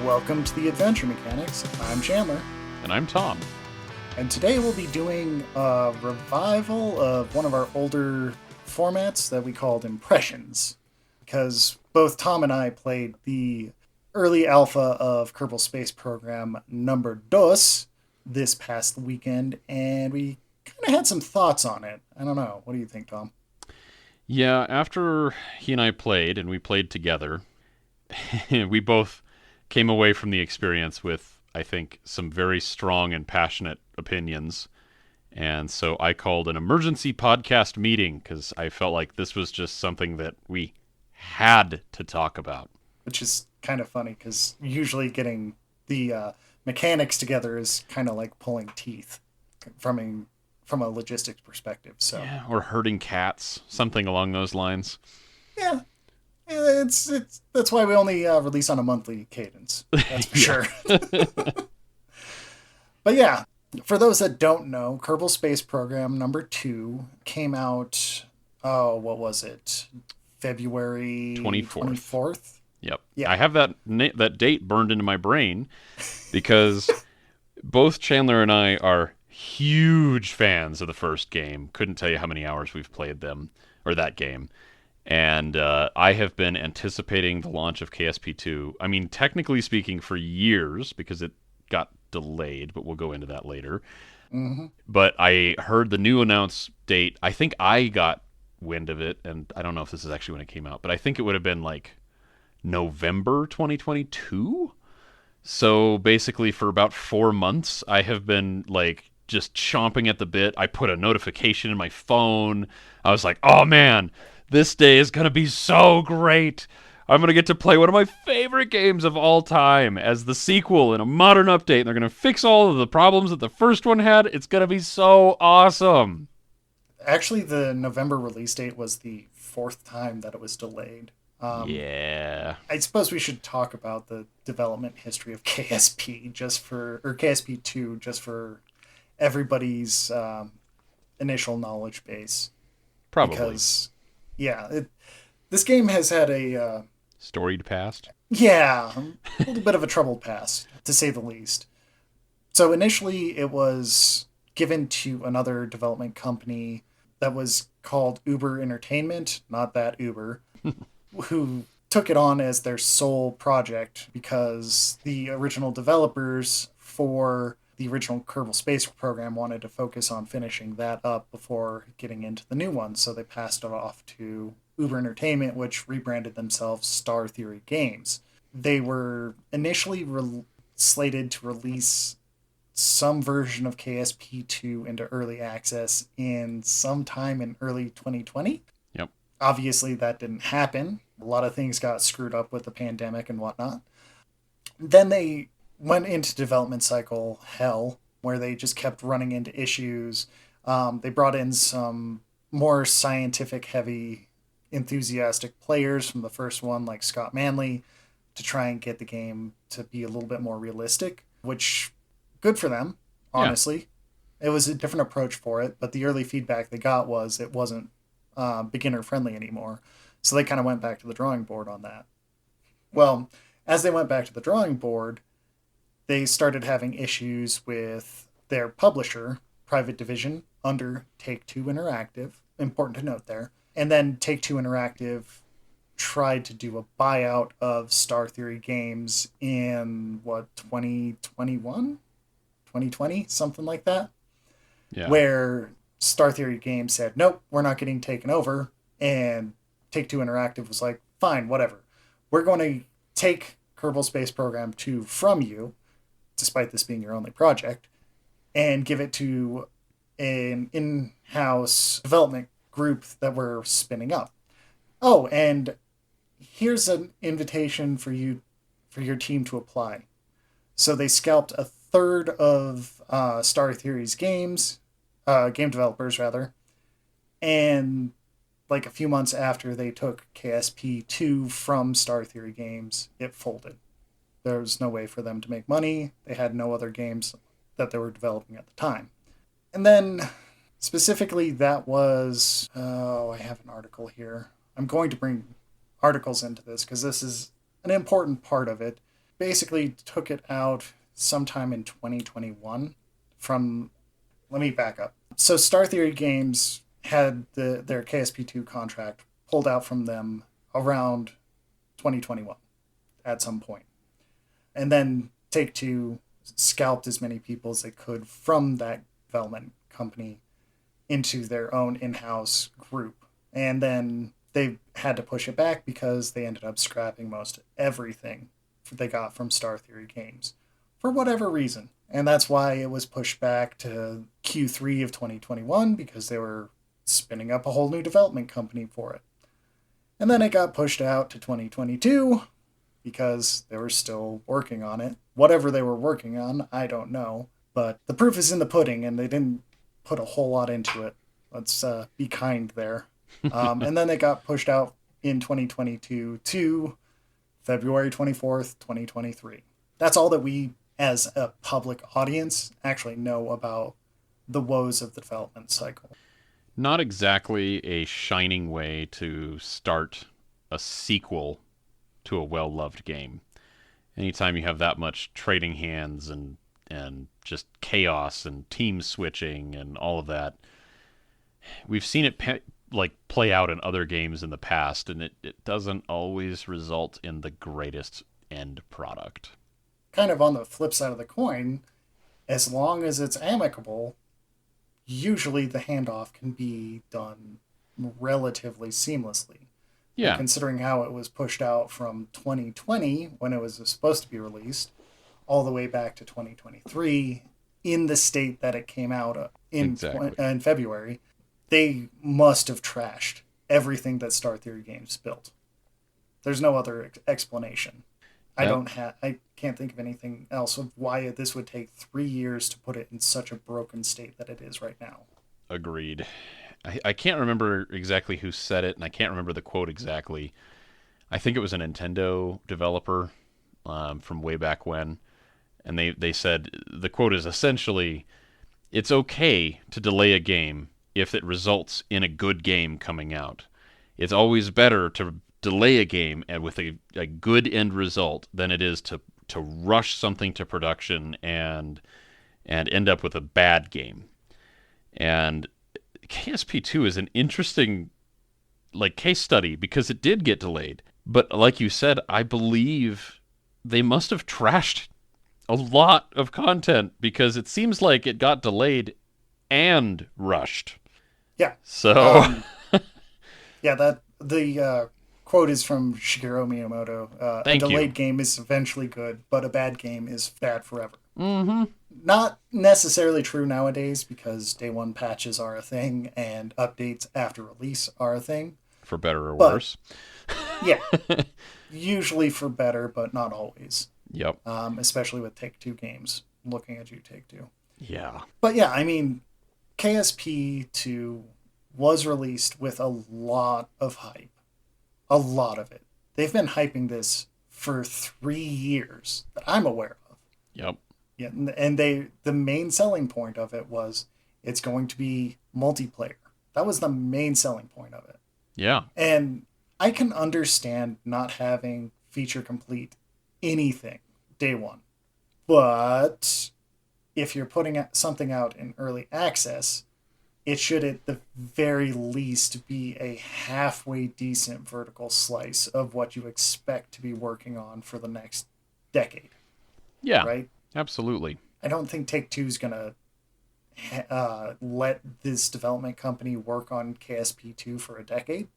Welcome to the Adventure Mechanics. I'm Chandler. And I'm Tom. And today we'll be doing a revival of one of our older formats that we called Impressions. Because both Tom and I played the early alpha of Kerbal Space Program number dos this past weekend, and we kind of had some thoughts on it. I don't know. What do you think, Tom? Yeah, after he and I played, and we played together, we both came away from the experience with, I think, some very strong and passionate opinions. And so I called an emergency podcast meeting because I felt like this was just something that we had to talk about. Which is kind of funny because usually getting the mechanics together is kind of like pulling teeth from a logistics perspective. So Yeah, or herding cats, something along those lines. yeah, it's that's why we only release on a monthly cadence. That's for sure. But yeah, for those that don't know, Kerbal Space Program number 2 came out. Oh, what was it? February 24th. Yep. Yeah. I have that date burned into my brain because both Chandler and I are huge fans of the first game. Couldn't tell you how many hours we've played that game. And I have been anticipating the launch of KSP2. I mean, technically speaking, for years because it got delayed, but we'll go into that later. Mm-hmm. But I heard the new announced date. I think I got wind of it, and I don't know if this is actually when it came out, but I think it would have been like November 2022. So basically, for about 4 months, I have been like just chomping at the bit. I put a notification in my phone. I was like, oh man, this day is going to be so great. I'm going to get to play one of my favorite games of all time as the sequel in a modern update. And they're going to fix all of the problems that the first one had. It's going to be so awesome. Actually, the November release date was the 4th time that it was delayed. Yeah. I suppose we should talk about the development history of KSP KSP2 just for everybody's initial knowledge base. Probably. Because, yeah, this game has had a storied past. Yeah, a little bit of a troubled past, to say the least. So initially, it was given to another development company that was called Uber Entertainment, not that Uber, who took it on as their sole project because the original developers for the original Kerbal Space Program wanted to focus on finishing that up before getting into the new one. So they passed it off to Uber Entertainment, which rebranded themselves Star Theory Games. They were initially slated to release some version of KSP2 into early access in sometime in early 2020. Yep. Obviously, that didn't happen. A lot of things got screwed up with the pandemic and whatnot. Then they went into development cycle hell, where they just kept running into issues. They brought in some more scientific-heavy, enthusiastic players from the first one, like Scott Manley, to try and get the game to be a little bit more realistic, which, good for them, honestly. Yeah. It was a different approach for it, but the early feedback they got was it wasn't beginner-friendly anymore. So they kind of went back to the drawing board on that. Well, as they went back to the drawing board, they started having issues with their publisher, Private Division, under Take-Two Interactive. Important to note there. And then Take-Two Interactive tried to do a buyout of Star Theory Games in, 2021? 2020? Something like that? Yeah. Where Star Theory Games said, nope, we're not getting taken over. And Take-Two Interactive was like, fine, whatever. We're going to take Kerbal Space Program 2 from you, despite this being your only project, and give it to an in-house development group that we're spinning up. Oh, and here's an invitation for your team to apply. So they scalped a third of Star Theory's game developers rather, and like a few months after they took KSP2 from Star Theory Games, it folded. There was no way for them to make money. They had no other games that they were developing at the time. And then, specifically, that was... Oh, I have an article here. I'm going to bring articles into this because this is an important part of it. basically took it out sometime in 2021 from, let me back up. So Star Theory Games had their KSP2 contract pulled out from them around 2021 at some point. And then Take Two scalped as many people as they could from that development company into their own in-house group. And then they had to push it back because they ended up scrapping most everything they got from Star Theory Games for whatever reason. And that's why it was pushed back to Q3 of 2021 because they were spinning up a whole new development company for it. And then it got pushed out to 2022 because they were still working on it. Whatever they were working on, I don't know. But the proof is in the pudding, and they didn't put a whole lot into it. Let's be kind there. And then it got pushed out in 2022 to February 24th, 2023. That's all that we, as a public audience, actually know about the woes of the development cycle. Not exactly a shining way to start a sequel to a well-loved game. Anytime you have that much trading hands and just chaos and team switching and all of that, we've seen it play out in other games in the past, and it doesn't always result in the greatest end product. Kind of on the flip side of the coin, as long as it's amicable, usually the handoff can be done relatively seamlessly. Yeah, Considering how it was pushed out from 2020 when it was supposed to be released all the way back to 2023 in the state that it came out exactly. in February, they must have trashed everything that Star Theory Games built. There's no other explanation. That I can't think of anything else of why this would take 3 years to put it in such a broken state that it is right now. agreed. I can't remember exactly who said it, and I can't remember the quote exactly. I think it was a Nintendo developer from way back when, and they said the quote is essentially, "It's okay to delay a game if it results in a good game coming out. It's always better to delay a game and with a good end result than it is to rush something to production and end up with a bad game." And KSP2 is an interesting case study because it did get delayed. But like you said, I believe they must have trashed a lot of content because it seems like it got delayed and rushed. Yeah. So Yeah, that the quote is from Shigeru Miyamoto. A thank delayed you. game is eventually good, but a bad game is bad forever. Mm-hmm. Not necessarily true nowadays because day one patches are a thing and updates after release are a thing. For better or But worse. yeah, usually for better, but not always. Yep. Especially with Take Two games. Looking at you, Take Two. Yeah. But yeah, I mean, KSP 2 was released with a lot of hype. A lot of it. They've been hyping this for 3 years that I'm aware of. Yep. Yeah, and the main selling point of it was it's going to be multiplayer. That was the main selling point of it. Yeah. And I can understand not having feature complete anything day one. But if you're putting something out in early access, it should at the very least be a halfway decent vertical slice of what you expect to be working on for the next decade, Yeah. right? Absolutely. I don't think Take Two is gonna let this development company work on KSP2 for a decade,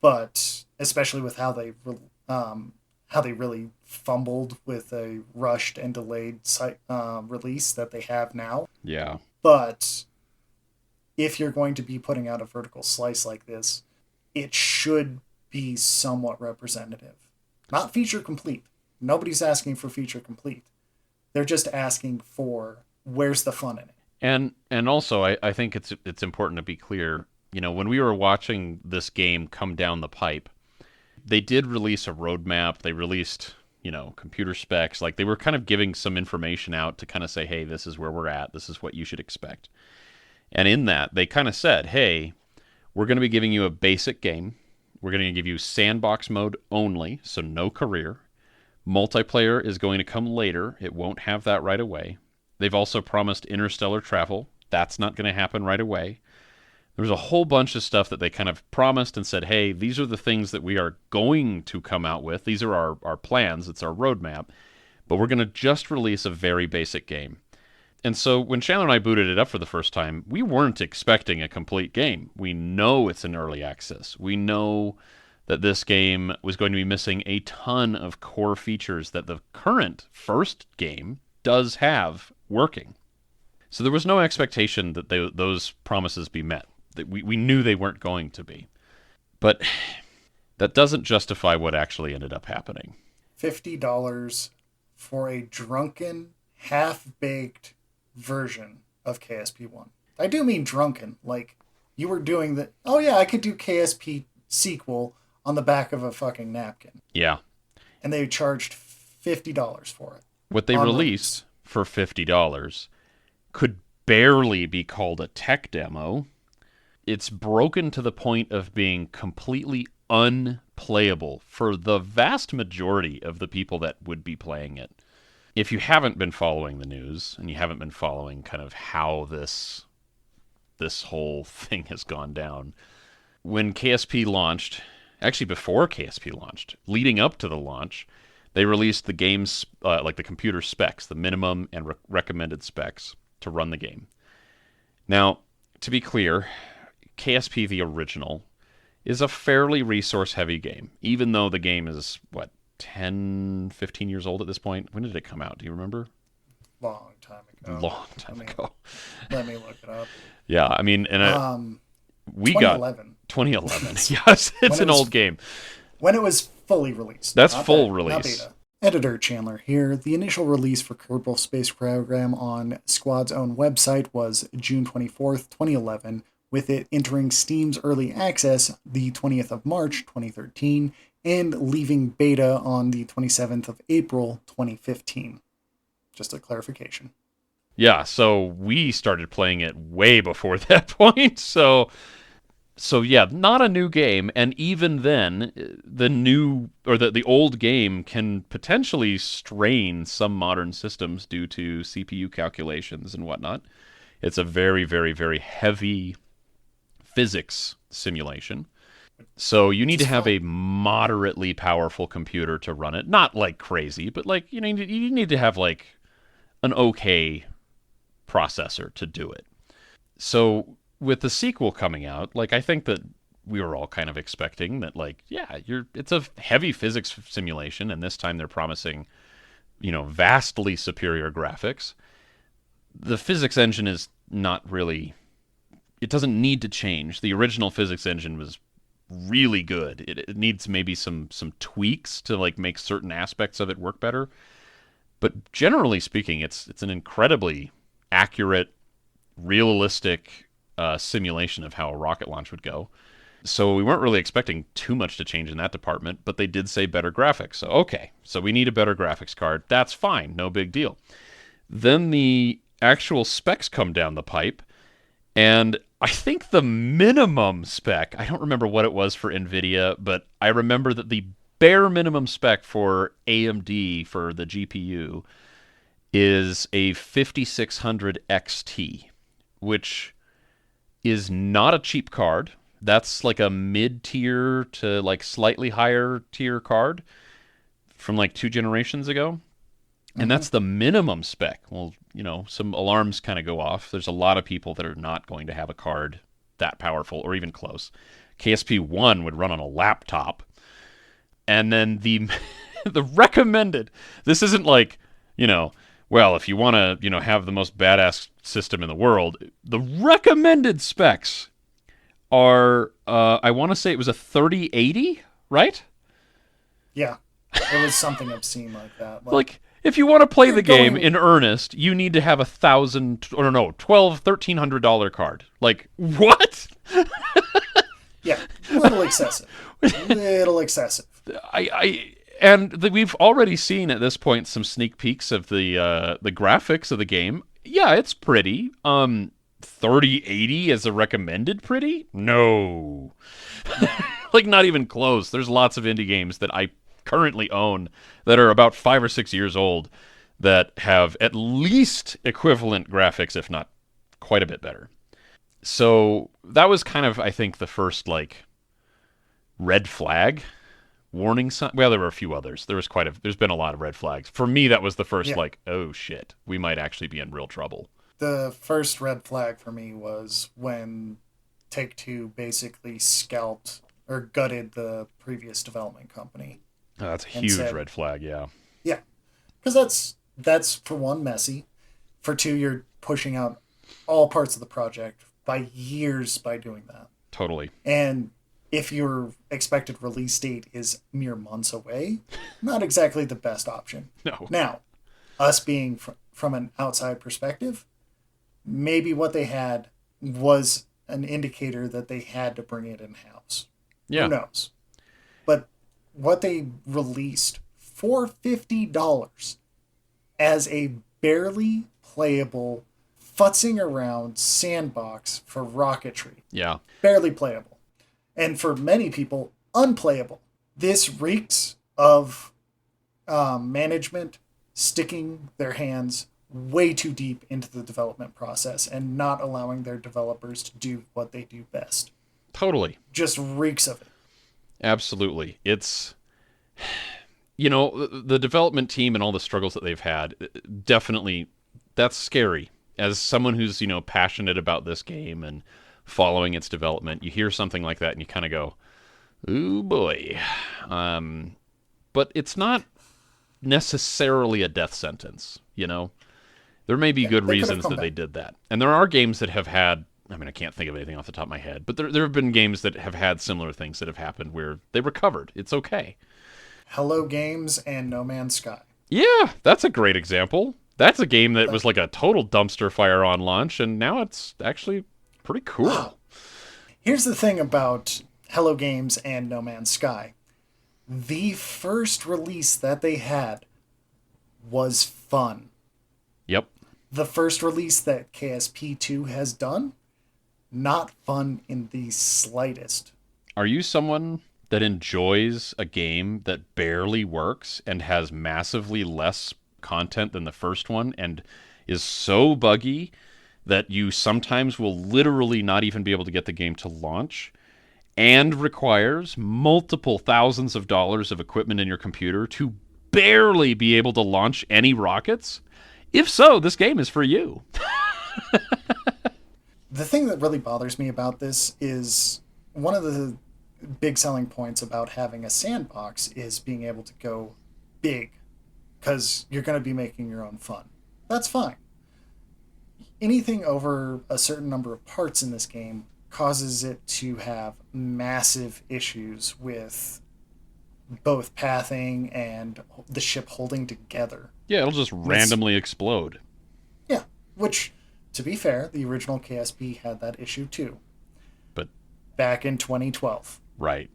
but especially with how they really fumbled with a rushed and delayed release that they have now. Yeah. But if you're going to be putting out a vertical slice like this, it should be somewhat representative. Not feature complete. Nobody's asking for feature complete. They're just asking for where's the fun in it. And also I think it's important to be clear, when we were watching this game come down the pipe, they did release a roadmap. They released, computer specs. Like they were kind of giving some information out to kind of say, hey, this is where we're at. This is what you should expect. And in that, they kind of said, hey, we're going to be giving you a basic game. We're going to give you sandbox mode only, so no career. Multiplayer is going to come later. It won't have that right away. They've also promised interstellar travel. That's not going to happen right away. There's a whole bunch of stuff that they kind of promised and said, hey, these are the things that we are going to come out with. These are our plans. It's our roadmap. But we're going to just release a very basic game. And so when Chandler and I booted it up for the first time, we weren't expecting a complete game. We know it's in early access. We know that this game was going to be missing a ton of core features that the current first game does have working. So there was no expectation that those promises be met. That we knew they weren't going to be. But that doesn't justify what actually ended up happening. $50 for a drunken, half-baked version of KSP1. I do mean drunken. Like, you were doing the, oh yeah, I could do KSP sequel on the back of a fucking napkin. Yeah. And they charged $50 for it. What they released for $50 could barely be called a tech demo. It's broken to the point of being completely unplayable for the vast majority of the people that would be playing it. If you haven't been following the news and you haven't been following kind of how this whole thing has gone down, when KSP launched, actually before KSP launched, leading up to the launch, they released the game's, like the computer specs, the minimum and recommended specs to run the game. Now, to be clear, KSP, the original, is a fairly resource-heavy game, even though the game is, 10, 15 years old at this point? When did it come out? Do you remember? Long time ago. Long time ago. Let me look it up. Yeah, I mean, and we 2011. got 2011. Yes, it's an old game. When it was fully released. That's full release. Not beta. Editor Chandler here. The initial release for Kerbal Space Program on Squad's own website was June 24th, 2011, with it entering Steam's early access the 20th of March, 2013, and leaving beta on the 27th of April, 2015. Just a clarification. Yeah, so we started playing it way before that point, so yeah, not a new game, and even then, the old game can potentially strain some modern systems due to CPU calculations and whatnot. It's a very, very, very heavy physics simulation. So you need to have a moderately powerful computer to run it. Not like crazy, but like, you need to have like an okay processor to do it. So with the sequel coming out, like, I think that we were all kind of expecting that, like, yeah, it's a heavy physics simulation, and this time they're promising, vastly superior graphics. The physics engine is not really, it doesn't need to change. The original physics engine was really good. It needs maybe some tweaks to like make certain aspects of it work better. But generally speaking, it's an incredibly accurate, realistic simulation of how a rocket launch would go. So we weren't really expecting too much to change in that department, but they did say better graphics. So okay, so we need a better graphics card. That's fine, no big deal. Then the actual specs come down the pipe, and I think the minimum spec, I don't remember what it was for NVIDIA, but I remember that the bare minimum spec for AMD for the GPU is a 5600 XT, which is not a cheap card. That's like a mid-tier to like slightly higher tier card from like 2 generations ago. And that's the minimum spec. Well, some alarms kind of go off. There's a lot of people that are not going to have a card that powerful or even close. KSP1 would run on a laptop. And then the the recommended, this isn't like, well, if you want to, have the most badass system in the world, the recommended specs are, I want to say it was a 3080, right? Yeah, it was something obscene like that. Like, if you want to play the game in earnest, you need to have $1,200-$1,300 card. Like, what? Yeah, a little excessive. We've already seen at this point some sneak peeks of the graphics of the game. Yeah, it's pretty. 3080 as a recommended pretty? No. Like, not even close. There's lots of indie games that I currently own that are about 5 or 6 years old that have at least equivalent graphics, if not quite a bit better. So that was kind of, I think, the first like red flag warning sign. Well, there were a few others. There's been a lot of red flags. For me, that was the first Yeah. like, oh shit, we might actually be in real trouble. The first red flag for me was when Take Two basically scalped or gutted the previous development company Oh, that's a and huge said, red flag. Yeah, yeah, because that's for one messy, for two you're pushing out all parts of the project by years by doing that, totally. and if your expected release date is mere months away, not exactly the best option. No. Now, us being from an outside perspective, maybe what they had was an indicator that they had to bring it in house. Who Yeah. knows? But what they released for $50 as a barely playable, futzing around sandbox for rocketry, Yeah. barely playable. And for many people, unplayable. This reeks of management sticking their hands way too deep into the development process and not allowing their developers to do what they do best. Totally. Just reeks of it. Absolutely. It's the development team and all the struggles that they've had, definitely that's scary. As someone who's, passionate about this game and following its development, you hear something like that and you kind of go, "Ooh boy." But it's not necessarily a death sentence. There may be Yeah, good they could have reasons come that they back. did that. And there are games that have had, I mean, I can't think of anything off the top of my head, but there have been games that have had similar things that have happened where they recovered. It's okay. Hello Games and No Man's Sky. Yeah, that's a great example. That's a game that But was like a total dumpster fire on launch, and now it's actually pretty cool. here's the thing about Hello Games and No Man's Sky. The first release that they had was fun. Yep. The first release that KSP2 has done, not fun in the slightest. Are you someone that enjoys a game that barely works and has massively less content than the first one and is so buggy that you sometimes will literally not even be able to get the game to launch and requires multiple thousands of dollars of equipment in your computer to barely be able to launch any rockets? If so, this game is for you. The thing that really bothers me about this is one of the big selling points about having a sandbox is being able to go big because you're going to be making your own fun. That's fine. Anything over a certain number of parts in this game causes it to have massive issues with both pathing and the ship holding together. Yeah, it'll just It's, randomly explode. yeah, which, to be fair, the original KSP had that issue too, But, back in 2012. right.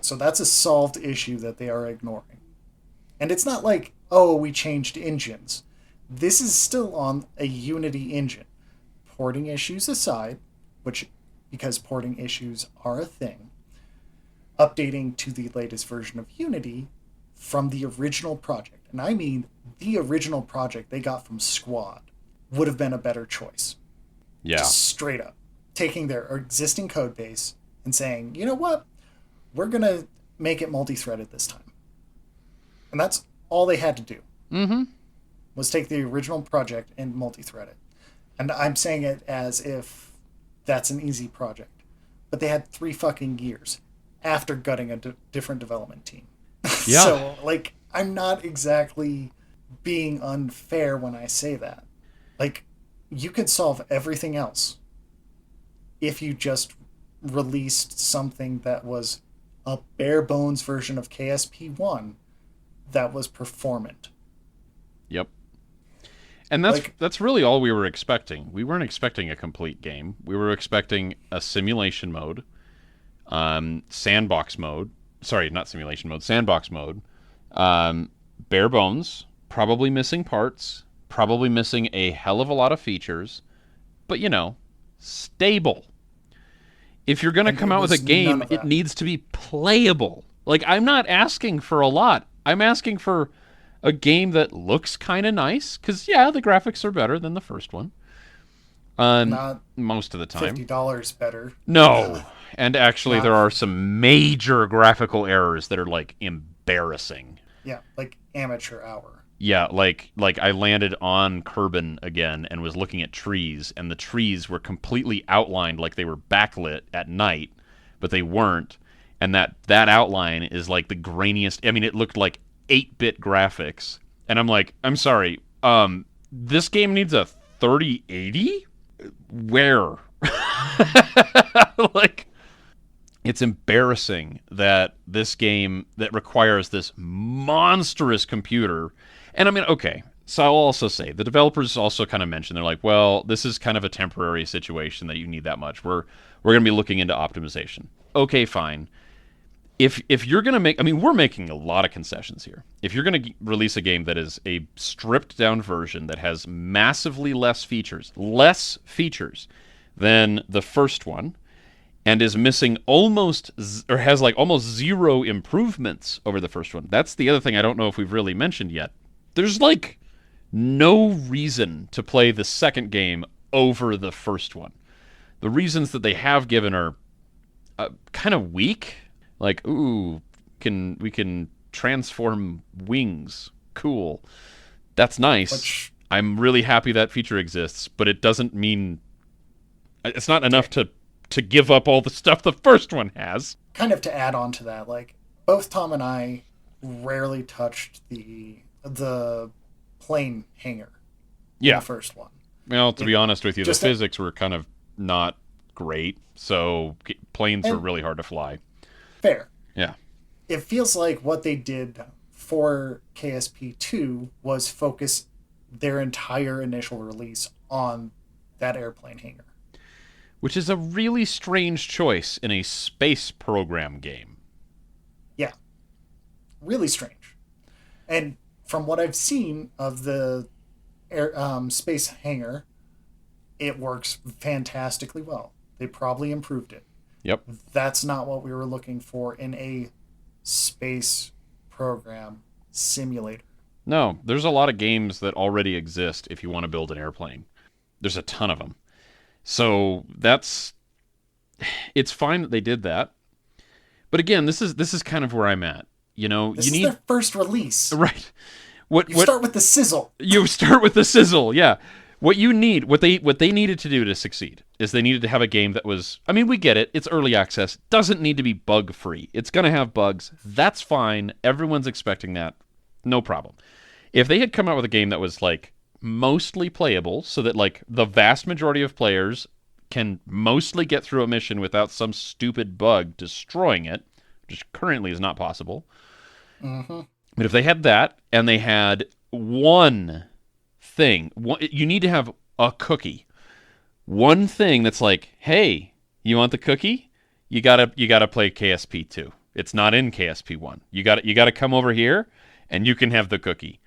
So that's a solved issue that they are ignoring. And it's not like, oh, we changed engines. This is still on a Unity engine. Porting issues aside, which, because porting issues are a thing, updating to the latest version of Unity from the original project, and I mean the original project they got from Squad, would have been a better choice. Yeah. Just straight up. Taking their existing code base and saying, you know what? We're going to make it multi-threaded this time. And that's all they had to do. Mm-hmm. Was take the original project and multi-thread it. And I'm saying it as if that's an easy project. But they had 3 fucking years after gutting a different development team. Yeah. So, like, I'm not exactly being unfair when I say that. Like, you could solve everything else if you just released something that was a bare bones version of KSP1 that was performant. Yep. And that's Like, that's really all we were expecting. We weren't expecting a complete game. We were expecting a simulation mode, sandbox mode. Sorry, not simulation mode, sandbox mode. Bare bones, probably missing parts, probably missing a hell of a lot of features, but stable. If you're going to and come it out with a was none game, of it that. needs to be playable. Like, I'm not asking for a lot I'm asking for a game that looks kind of nice, because, yeah, the graphics are better than the first one. Not Most of the time. $50 better. No. And actually, there Not are some major graphical errors that are, like, embarrassing. yeah, like amateur hour. Yeah, like I landed on Kerbin again and was looking at trees, and the trees were completely outlined like they were backlit at night, but they weren't. And that outline is like the grainiest. I mean, it looked like 8-bit graphics, and I'm like, I'm sorry, this game needs a 3080. Where? Like, it's embarrassing that this game that requires this monstrous computer. And I mean, okay, so I'll also say the developers also kind of mentioned, they're like, well, this is kind of a temporary situation that you need that much. We're going to be looking into optimization. Okay, fine. If you're going to make, I mean, we're making a lot of concessions here. If you're going to release a game that is a stripped down version that has massively less features than the first one, and is missing or has like almost zero improvements over the first one. That's the other thing I don't know if we've really mentioned yet. There's like no reason to play the second game over the first one. The reasons that they have given are kind of weak. Like, ooh, we can transform wings. Cool. That's nice. Which, I'm really happy that feature exists, but it doesn't mean it's not enough to give up all the stuff the first one has. kind of to add on to that, like both Tom and I rarely touched the plane hangar in Yeah. the first one. Well, to be honest with you, the just physics were kind of not great, so planes are and really hard to fly. fair. Yeah. It feels like what they did for KSP2 was focus their entire initial release on that airplane hangar. Which is a really strange choice in a space program game. Yeah, really strange. And from what I've seen of the space hangar, it works fantastically well. They probably improved it. Yep. That's not what we were looking for in a space program simulator. No, there's a lot of games that already exist if you want to build an airplane. There's a ton of them. So it's fine that they did that. But again, this is kind of where I'm at. You know, This you is need their first release. right. What Start with the sizzle. you start with the sizzle, yeah. What you need, what they needed to do to succeed is they needed to have a game that was, I mean, we get it. It's early access. Doesn't need to be bug free. It's going to have bugs. That's fine. Everyone's expecting that. No problem. If they had come out with a game that was like mostly playable so that like the vast majority of players can mostly get through a mission without some stupid bug destroying it, which currently is not possible. Mm-hmm. But if they had that and they had one thing, you need to have a cookie. One thing that's like, hey, you want the cookie? You gotta play KSP 2. It's not in KSP 1. You gotta come over here and you can have the cookie.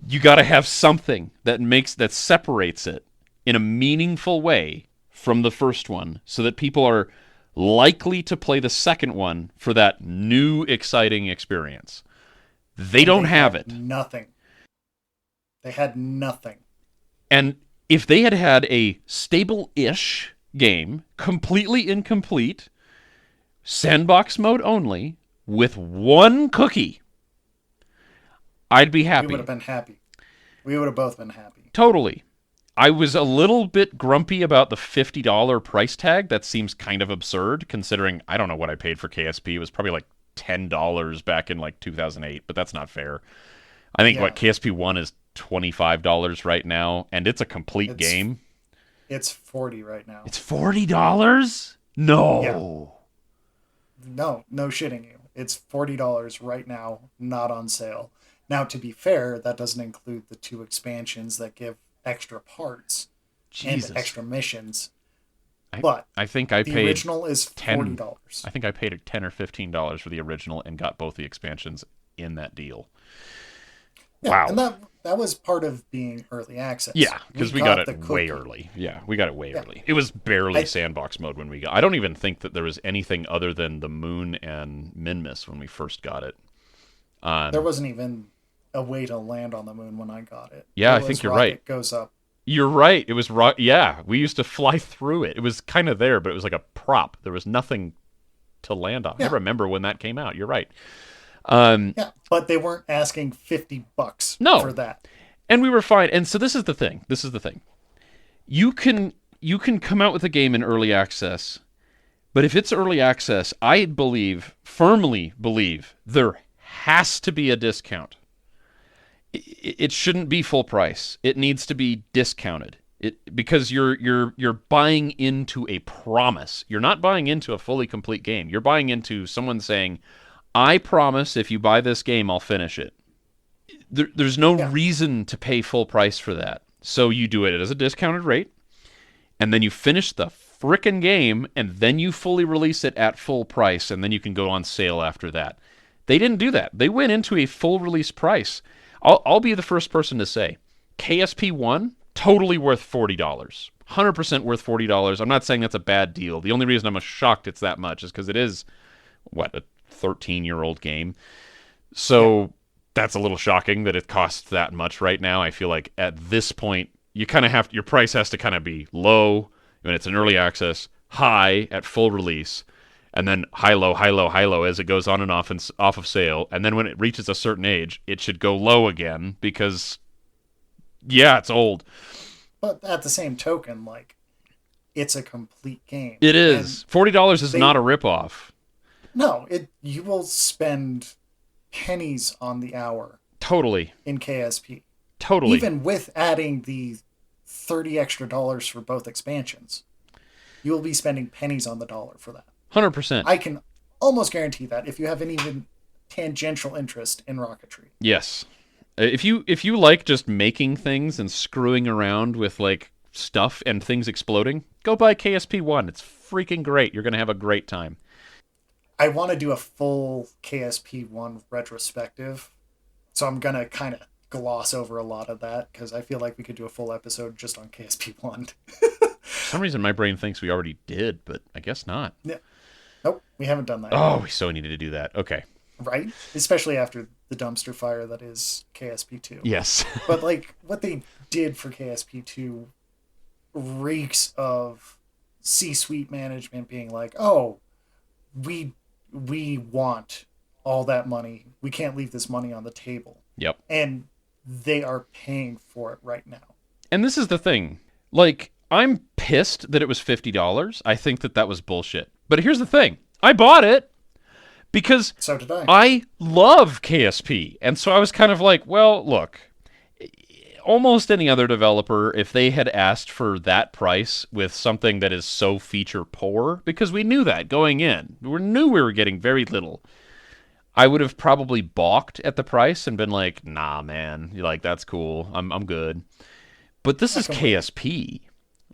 You gotta have something that separates it in a meaningful way from the first one, so that people are likely to play the second one for that new exciting experience. They don't have it. Nothing. They had nothing. And if they had had a stable-ish game, completely incomplete, sandbox mode only, with one cookie, I'd be happy. We would have been happy. We would have both been happy. Totally. I was a little bit grumpy about the $50 price tag. That seems kind of absurd, considering I don't know what I paid for KSP. It was probably like $10 back in like 2008, but that's not fair. I think what KSP 1 is $25 right now, and it's a complete game. It's 40 right now. It's $40? No. Yeah. No shitting you. It's $40 right now, not on sale. Now, to be fair, that doesn't include the 2 expansions that give extra parts and extra missions. But I think I the paid original is $40. I think I paid $10 or $15 for the original and got both the expansions in that deal. Yeah, wow. And that was part of being early access. Yeah, because we got it way early. Yeah, we got it way early. It was barely sandbox mode when we got. I don't even think that there was anything other than the Moon and Minmus when we first got it. There wasn't even a way to land on the moon when I got it. Yeah, It I think was you're right. rocket goes up. You're right. It was yeah, we used to fly through it. It was kind of there, but it was like a prop. There was nothing to land on. I Yeah, remember when that came out. You're right. yeah, but they weren't asking $50 for No, that. and we were fine. And so this is the thing. This is the thing. You can come out with a game in early access, but if it's early access, I believe, firmly believe, there has to be a discount. It shouldn't be full price. It needs to be discounted. Because you're buying into a promise. You're not buying into a fully complete game. You're buying into someone saying, "I promise if you buy this game, I'll finish it." There's no Yeah, reason to pay full price for that. So you do it as a discounted rate, and then you finish the frickin' game, and then you fully release it at full price, and then you can go on sale after that. They didn't do that. They went into a full release price. I'll be the first person to say KSP 1 totally worth $40. 100% worth $40. I'm not saying that's a bad deal. The only reason I'm shocked it's that much is because it is what, a 13-year-old game. yeah. So that's a little shocking that it costs that much right now. I feel like at this point you kind of have your price has to kind of be low when it's an early access, high at full release, and then high low, high low, high low as it goes on and off of sale. And then when it reaches a certain age, it should go low again because yeah, it's old. But at the same token, like, it's a complete game. It And is. $40 is not they a ripoff. no, it you will spend pennies on the hour Totally. in KSP. Totally. Even with adding the 30 extra dollars for both expansions, you will be spending pennies on the dollar for that. 100%. I can almost guarantee that if you have an even tangential interest in rocketry. Yes. If you like just making things and screwing around with like stuff and things exploding, go buy KSP 1. It's freaking great. You're going to have a great time. I want to do a full KSP 1 retrospective, so I'm going to kind of gloss over a lot of that because I feel like we could do a full episode just on KSP 1. For some reason my brain thinks we already did, but I guess not. Yeah. Nope, we haven't done that yet. Oh, we so needed to do that. Okay. Right? Especially after the dumpster fire that is KSP 2. Yes. But like what they did for KSP 2 reeks of C-suite management being like, "Oh, we we want all that money. We can't leave this money on the table." Yep. And they are paying for it right now. And this is the thing. Like, I'm pissed that it was $50. I think that that was bullshit. But here's the thing. I bought it because So did I. I love KSP. And so I was kind of like, well, look, almost any other developer, if they had asked for that price with something that is so feature poor, because we knew that going in, we knew we were getting very little, I would have probably balked at the price and been like, nah, man, you're like, that's cool. I'm good. But this I is can wait. KSP.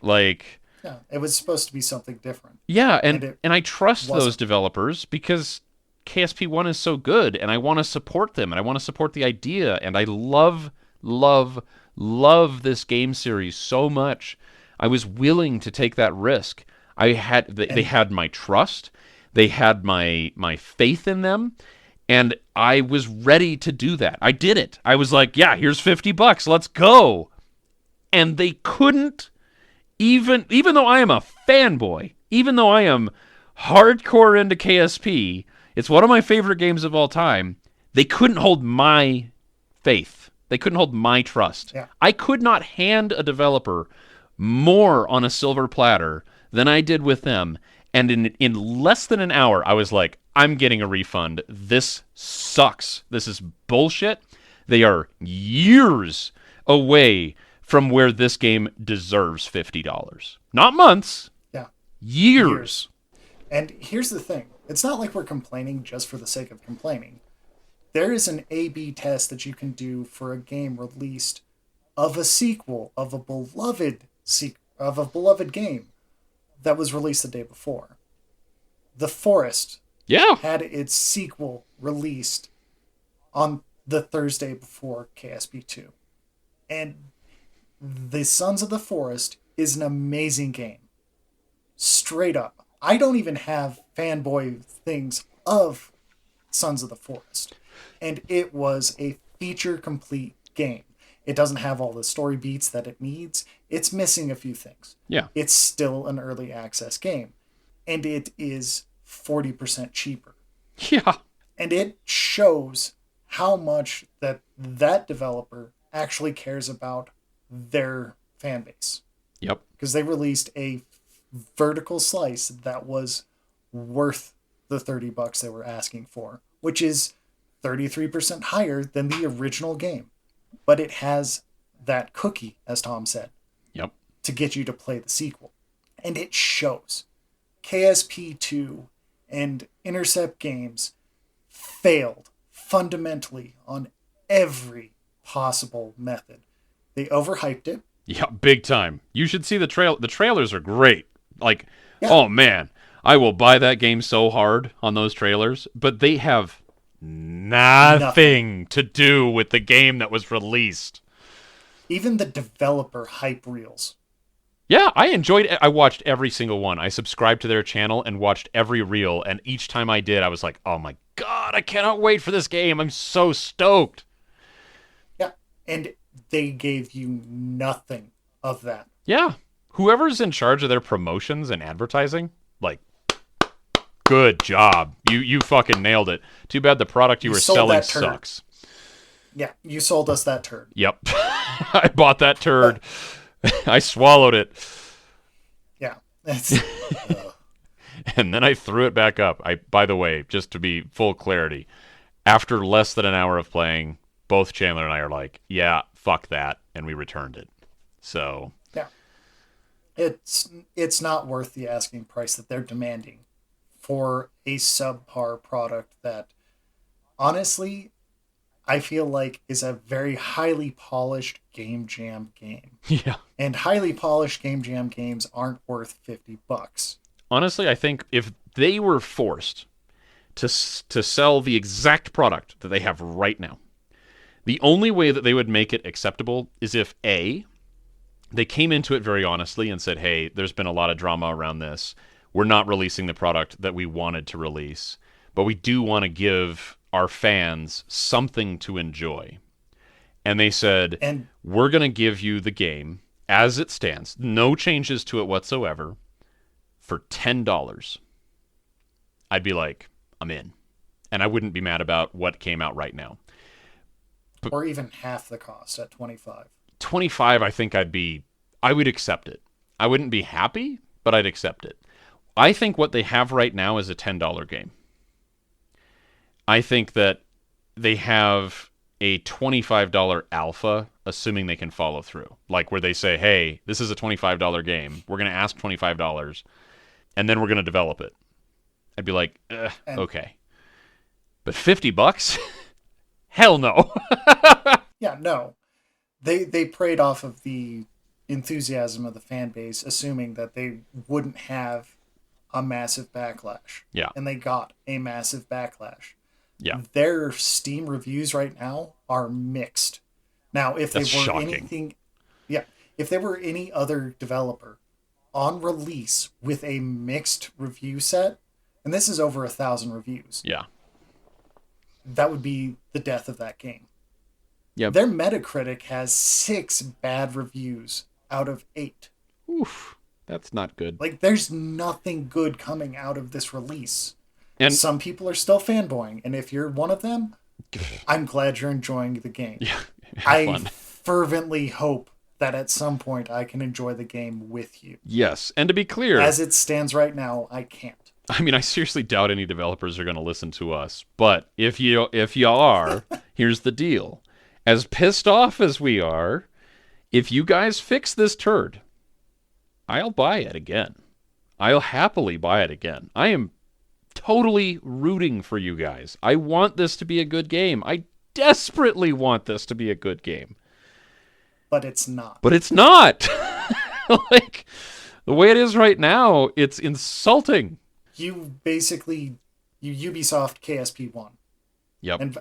Like, Yeah, it was supposed to be something different, yeah, and it and I trust those wasn't. developers because KSP1 is so good and I want to support them and I want to support the idea and I love this game series so much. I was willing to take that risk. They And had my trust. They had my faith in them and I was ready to do that. I did it. I was like, yeah, here's $50. Let's go. And they couldn't even though I am a fanboy, even though I am hardcore into KSP, it's one of my favorite games of all time. They couldn't hold my faith. They couldn't hold my trust. yeah, I could not hand a developer more on a silver platter than I did with them. And in less than an hour, I was like, I'm getting a refund. This sucks. This is bullshit. They are years away from where this game deserves $50. Not months, yeah, years. years. And here's the thing: it's not like we're complaining just for the sake of complaining. There is an A/B test that you can do for a game released of a sequel of a beloved game that was released the day before. The Forest Yeah. had its sequel released on the Thursday before KSP 2. And The Sons of the Forest is an amazing game. Straight up. I don't even have fanboy things of Sons of the Forest. And it was a feature complete game. It doesn't have all the story beats that it needs. It's missing a few things. Yeah. It's still an early access game. And it is 40% cheaper. Yeah. And it shows how much that developer actually cares about their fan base. Yep. Because they released a vertical slice that was worth the $30 they were asking for, which is 33% higher than the original game. But it has that cookie, as Tom said, Yep. to get you to play the sequel. And it shows. KSP2 and Intercept Games failed fundamentally on every possible method. They overhyped it. Yeah, big time. You should see the trail. The trailers are great. Like, Yeah. oh man, I will buy that game so hard on those trailers. But they have nothing to do with the game that was released. Even the developer hype reels. Yeah, I enjoyed it. I watched every single one. I subscribed to their channel and watched every reel. And each time I did, I was like, oh my God, I cannot wait for this game. I'm so stoked. Yeah. And they gave you nothing of that. Yeah. Whoever's in charge of their promotions and advertising, like, good job. You fucking nailed it. Too bad the product you were selling sucks. Yeah, you sold us that turd. Yep. I bought that turd. I swallowed it. Yeah. And then I threw it back up. By the way, just to be full clarity, after less than an hour of playing, both Chandler and I are like, yeah, fuck that, and we returned it. So yeah. It's not worth the asking price that they're demanding for a subpar product that honestly I feel like is a very highly polished game jam game. Yeah. And highly polished game jam games aren't worth $50. Honestly, I think if they were forced to sell the exact product that they have right now, the only way that they would make it acceptable is if A, they came into it very honestly and said, hey, there's been a lot of drama around this. We're not releasing the product that we wanted to release, but we do want to give our fans something to enjoy. And they said, we're going to give you the game as it stands, no changes to it whatsoever, for $10. I'd be like, I'm in. And I wouldn't be mad about what came out right now. Or even half the cost at $25. $25, I think I would accept it. I wouldn't be happy, but I'd accept it. I think what they have right now is a $10 game. I think that they have a $25 alpha, assuming they can follow through. Like where they say, hey, this is a $25 game. We're going to ask $25, and then we're going to develop it. I'd be like, okay. But $50? Hell no. Yeah, no. They preyed off of the enthusiasm of the fan base, assuming that they wouldn't have a massive backlash. Yeah. And they got a massive backlash. Yeah. Their Steam reviews right now are mixed. Now, if That's they were shocking. anything, yeah, if there were any other developer on release with a mixed review set, and this is over 1,000 reviews, yeah, that would be the death of that game. Yeah. Their Metacritic has 6 bad reviews out of 8. Oof, that's not good. Like, there's nothing good coming out of this release. And some people are still fanboying, and if you're one of them, I'm glad you're enjoying the game. Yeah, I fervently hope that at some point I can enjoy the game with you. Yes, and to be clear, as it stands right now, I can't. I mean, I seriously doubt any developers are going to listen to us. But if you are, here's the deal. As pissed off as we are, if you guys fix this turd, I'll buy it again. I'll happily buy it again. I am totally rooting for you guys. I want this to be a good game. I desperately want this to be a good game. But it's not. But it's not. Like, the way it is right now, it's insulting. You Ubisoft KSP1. Yep. And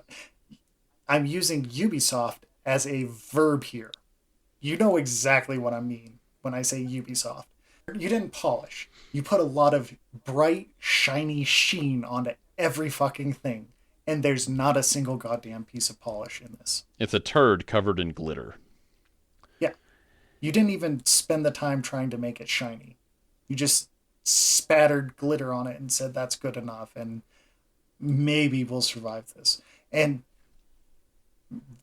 I'm using Ubisoft as a verb here. You know exactly what I mean when I say Ubisoft. You didn't polish. You put a lot of bright, shiny sheen onto every fucking thing. and there's not a single goddamn piece of polish in this. It's a turd covered in glitter. Yeah. You didn't even spend the time trying to make it shiny. You just spattered glitter on it and said that's good enough, and maybe we'll survive this. And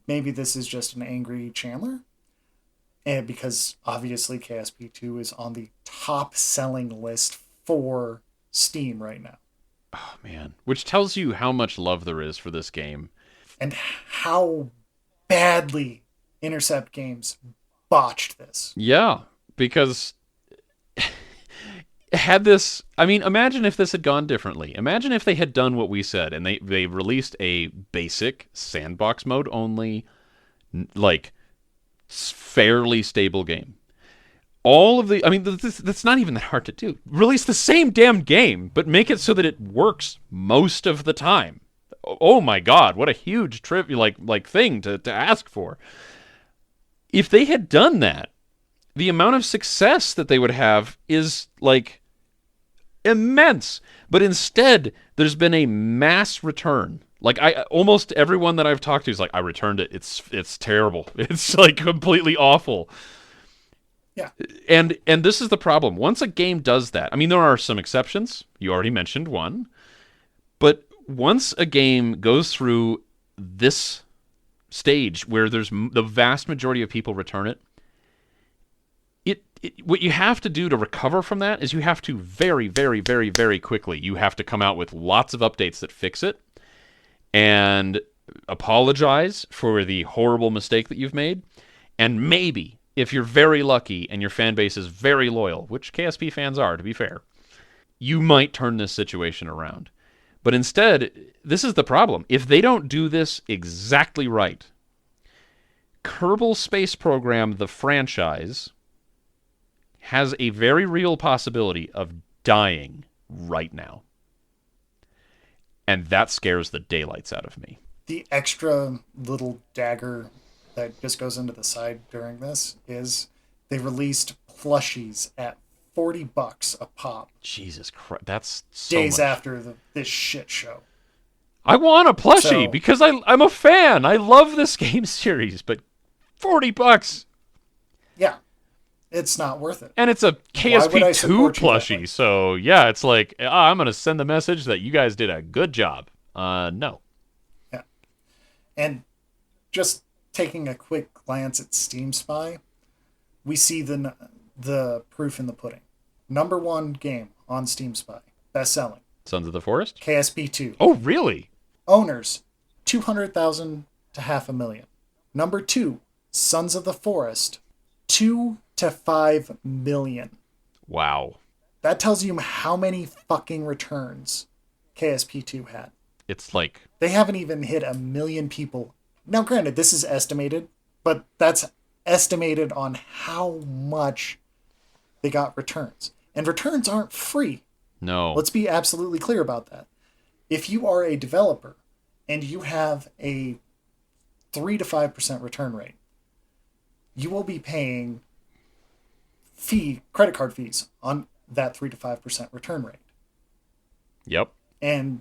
maybe this is just an angry Chandler, and because obviously KSP2 is on the top selling list for Steam right now. Oh, man. Which tells you how much love there is for this game. And how badly Intercept Games botched this. Yeah, because had this, I mean, imagine if this had gone differently. Imagine if they had done what we said and they released a basic sandbox mode only, like, fairly stable game. All of the, I mean, that's not even that hard to do. Release the same damn game, but make it so that it works most of the time. Oh my God, what a huge thing to ask for. If they had done that, the amount of success that they would have is like immense. But instead, there's been a mass return. Like almost everyone that I've talked to is like, I returned it. It's terrible. It's like completely awful. Yeah. And this is the problem. Once a game does that, I mean, there are some exceptions. You already mentioned one. But once a game goes through this stage where there's the vast majority of people return it, what you have to do to recover from that is you have to very, very, very, very quickly, you have to come out with lots of updates that fix it and apologize for the horrible mistake that you've made. And maybe, if you're very lucky and your fan base is very loyal, which KSP fans are, to be fair, you might turn this situation around. But instead, this is the problem. If they don't do this exactly right, Kerbal Space Program, the franchise, has a very real possibility of dying right now. And that scares the daylights out of me. The extra little dagger that just goes into the side during this is they released plushies at $40 a pop. Jesus Christ, that's so days much. After this shit show. I want a plushie because I'm a fan. I love this game series, but $40. Yeah. It's not worth it. And it's a KSP2 plushie, so yeah, it's like, I'm going to send the message that you guys did a good job. No. Yeah. And just taking a quick glance at Steam Spy, we see the proof in the pudding. Number 1 game on Steam Spy. Best-selling. Sons of the Forest? KSP2. Oh, really? Owners, 200,000 to 500,000. Number 2, Sons of the Forest, 2 to 5 million. Wow. That tells you how many fucking returns KSP2 had. It's like... They haven't even hit 1 million people. Now, granted, this is estimated, but that's estimated on how much they got returns. And returns aren't free. No. Let's be absolutely clear about that. If you are a developer and you have a 3 to 5% return rate, you will be paying credit card fees on that 3 to 5% return rate. Yep. And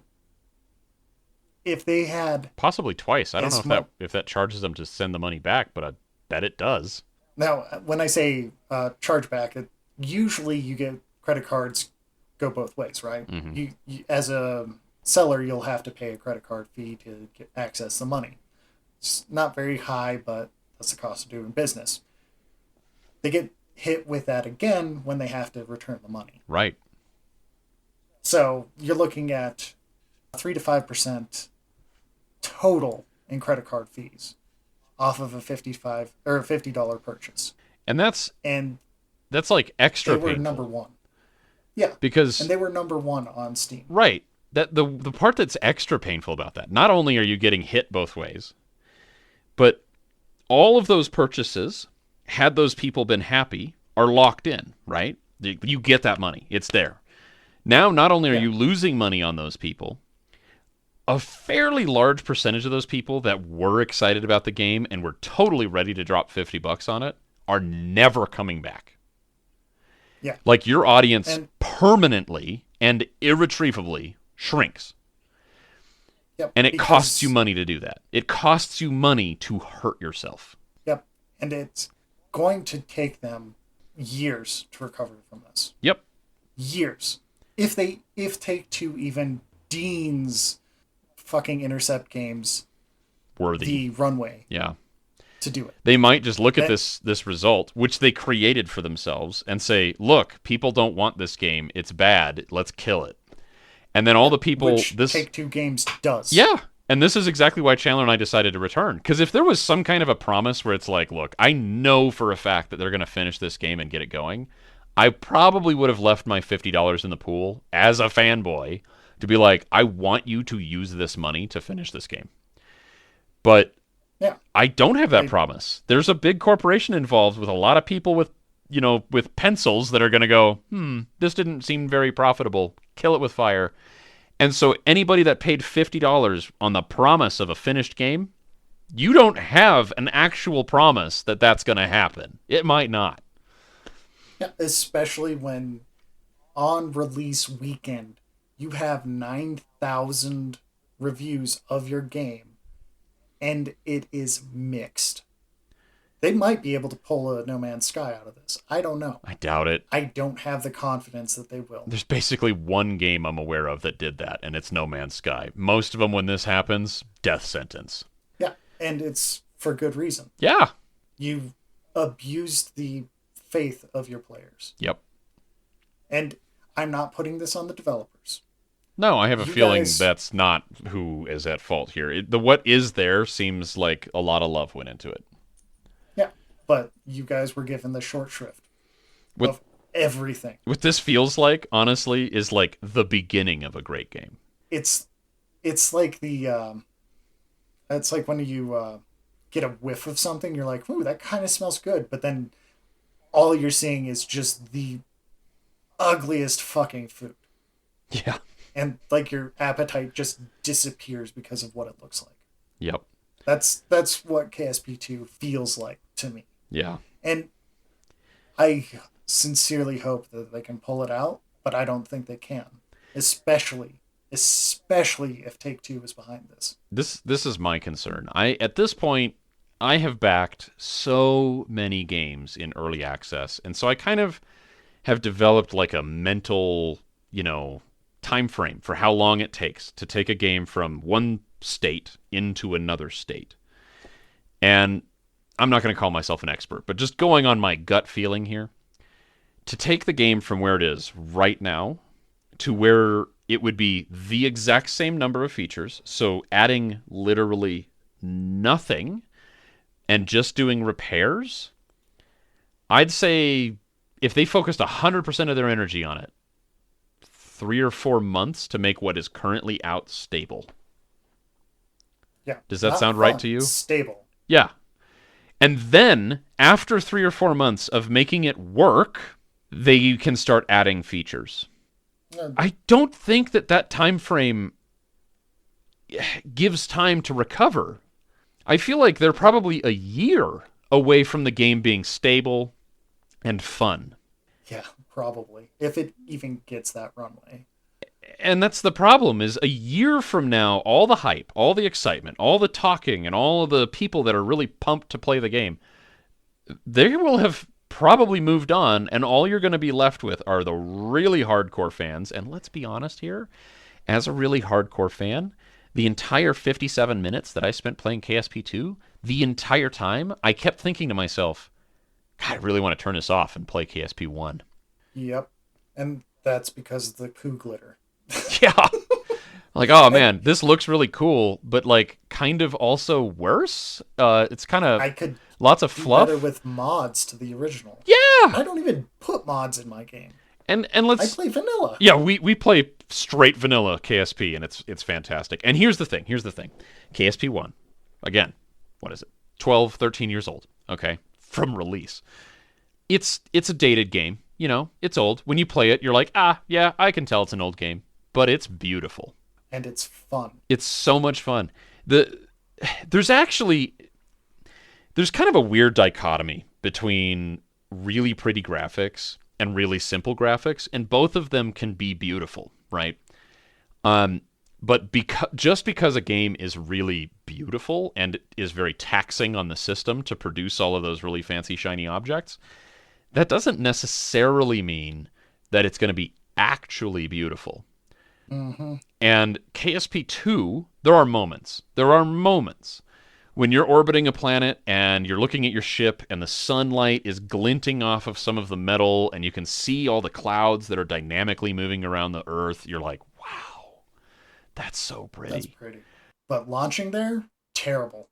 if they had possibly twice, I don't know if that charges them to send the money back, but I bet it does. Now, when I say chargeback, usually you get credit cards go both ways, right? Mm-hmm. You as a seller, you'll have to pay a credit card fee to access the money. It's not very high, but that's the cost of doing business. They get hit with that again when they have to return the money. Right. So you're looking at 3 to 5% total in credit card fees off of a $50 purchase. And that's like extra painful. They were painful. number 1. Yeah. Because and they were number 1 on Steam. Right. That the part that's extra painful about that, not only are you getting hit both ways, but all of those purchases, had those people been happy, are locked in, right? You get that money. It's there. Now, not only are you losing money on those people, a fairly large percentage of those people that were excited about the game and were totally ready to drop $50 on it are never coming back. Yeah. Like your audience permanently and irretrievably shrinks. Yep. And it costs you Because money to do that. It costs you money to hurt yourself. yep, and it's going to take them years to recover from this. Yep. Years. If Take Two even deems fucking Intercept Games Worthy. the runway Yeah. to do it. They might just look at That- this result, which they created for themselves, and say, "Look, people don't want this game. It's bad. Let's kill it." And then all the people which Take Two Games does. Yeah. And this is exactly why Chandler and I decided to return. Because if there was some kind of a promise where it's like, look, I know for a fact that they're going to finish this game and get it going, I probably would have left my $50 in the pool as a fanboy to be like, I want you to use this money to finish this game. But Yeah. I don't have that promise. There's a big corporation involved with a lot of people with, with pencils that are going to go, this didn't seem very profitable. Kill it with fire. And so anybody that paid $50 on the promise of a finished game, you don't have an actual promise that that's going to happen. It might not. Yeah, especially when on release weekend you have 9,000 reviews of your game and it is mixed. They might be able to pull a No Man's Sky out of this. I don't know. I doubt it. I don't have the confidence that they will. There's basically one game I'm aware of that did that, and it's No Man's Sky. Most of them, when this happens, death sentence. Yeah, and it's for good reason. Yeah. You've abused the faith of your players. Yep. And I'm not putting this on the developers. No, I have a You feeling guys- that's not who is at fault here. The what is there seems like a lot of love went into it. Yeah, but you guys were given the short shrift With- of everything. What this feels like, honestly, is like the beginning of a great game. It's like it's like when you get a whiff of something, you're like, ooh, that kind of smells good, but then all you're seeing is just the ugliest fucking food, Yeah. and like your appetite just disappears because of what it looks like. Yep. That's what KSP2 feels like to me, Yeah. and I sincerely hope that they can pull it out, but I don't think they can, especially if Take-Two is behind this. This is my concern. At this point, I have backed so many games in early access, and so I kind of have developed like a mental, time frame for how long it takes to take a game from one state into another state. And I'm not going to call myself an expert, but just going on my gut feeling here, to take the game from where it is right now to where it would be the exact same number of features, so adding literally nothing and just doing repairs, I'd say if they focused 100% of their energy on it, 3 or 4 months to make what is currently out stable. Yeah. Does that Not sound right fun, to you? Stable. Yeah. And then, after 3 or 4 months of making it work, they can start adding features. I don't think that time frame gives time to recover. I feel like they're probably a year away from the game being stable and fun. Yeah, probably. If it even gets that runway. And that's the problem, is a year from now, all the hype, all the excitement, all the talking, and all of the people that are really pumped to play the game, they will have probably moved on, and all you're going to be left with are the really hardcore fans. And let's be honest here, as a really hardcore fan, the entire 57 minutes that I spent playing KSP2, the entire time, I kept thinking to myself, God, I really want to turn this off and play KSP1. Yep. And that's because of the poo glitter. Yeah. Like, oh man, this looks really cool, but like kind of also worse. It's kind of I could lots of do fluff. better with mods to the original. Yeah. I don't even put mods in my game. And I let's play vanilla. Yeah, we play straight vanilla KSP, and it's fantastic. And here's the thing. KSP1, again, what is it? 12, 13 years old, okay, from release. It's a dated game, it's old. When you play it, you're like, yeah, I can tell it's an old game, but it's beautiful. And it's fun. It's so much fun. There's kind of a weird dichotomy between really pretty graphics and really simple graphics, and both of them can be beautiful, right? But just because a game is really beautiful and is very taxing on the system to produce all of those really fancy shiny objects, that doesn't necessarily mean that it's going to be actually beautiful. Mm-hmm. And KSP2, there are moments. There are moments when you're orbiting a planet and you're looking at your ship and the sunlight is glinting off of some of the metal and you can see all the clouds that are dynamically moving around the Earth. You're like, wow, that's so That's pretty. pretty. But launching there, terrible.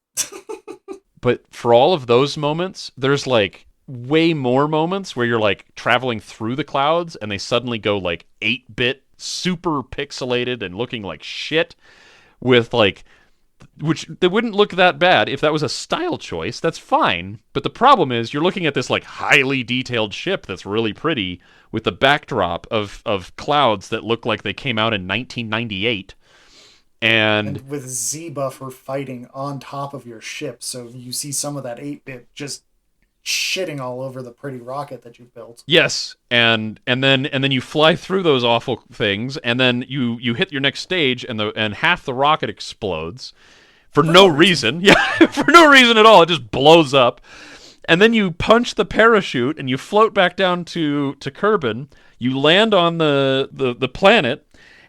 But for all of those moments, there's like way more moments where you're like traveling through the clouds and they suddenly go like 8-bit, super pixelated and looking like shit with like which they wouldn't look that bad if that was a style choice. That's fine. But the problem is you're looking at this like highly detailed ship that's really pretty with the backdrop of clouds that look like they came out in 1998. And And with Z buffer fighting on top of your ship, so you see some of that 8-bit just shitting all over the pretty rocket that you built. yes, and then you fly through those awful things, and then you hit your next stage, and half the rocket explodes for For no no reason. reason. Yeah, for no reason at all. It just blows up, and then you punch the parachute, and you float back down to Kerbin. You land on the planet,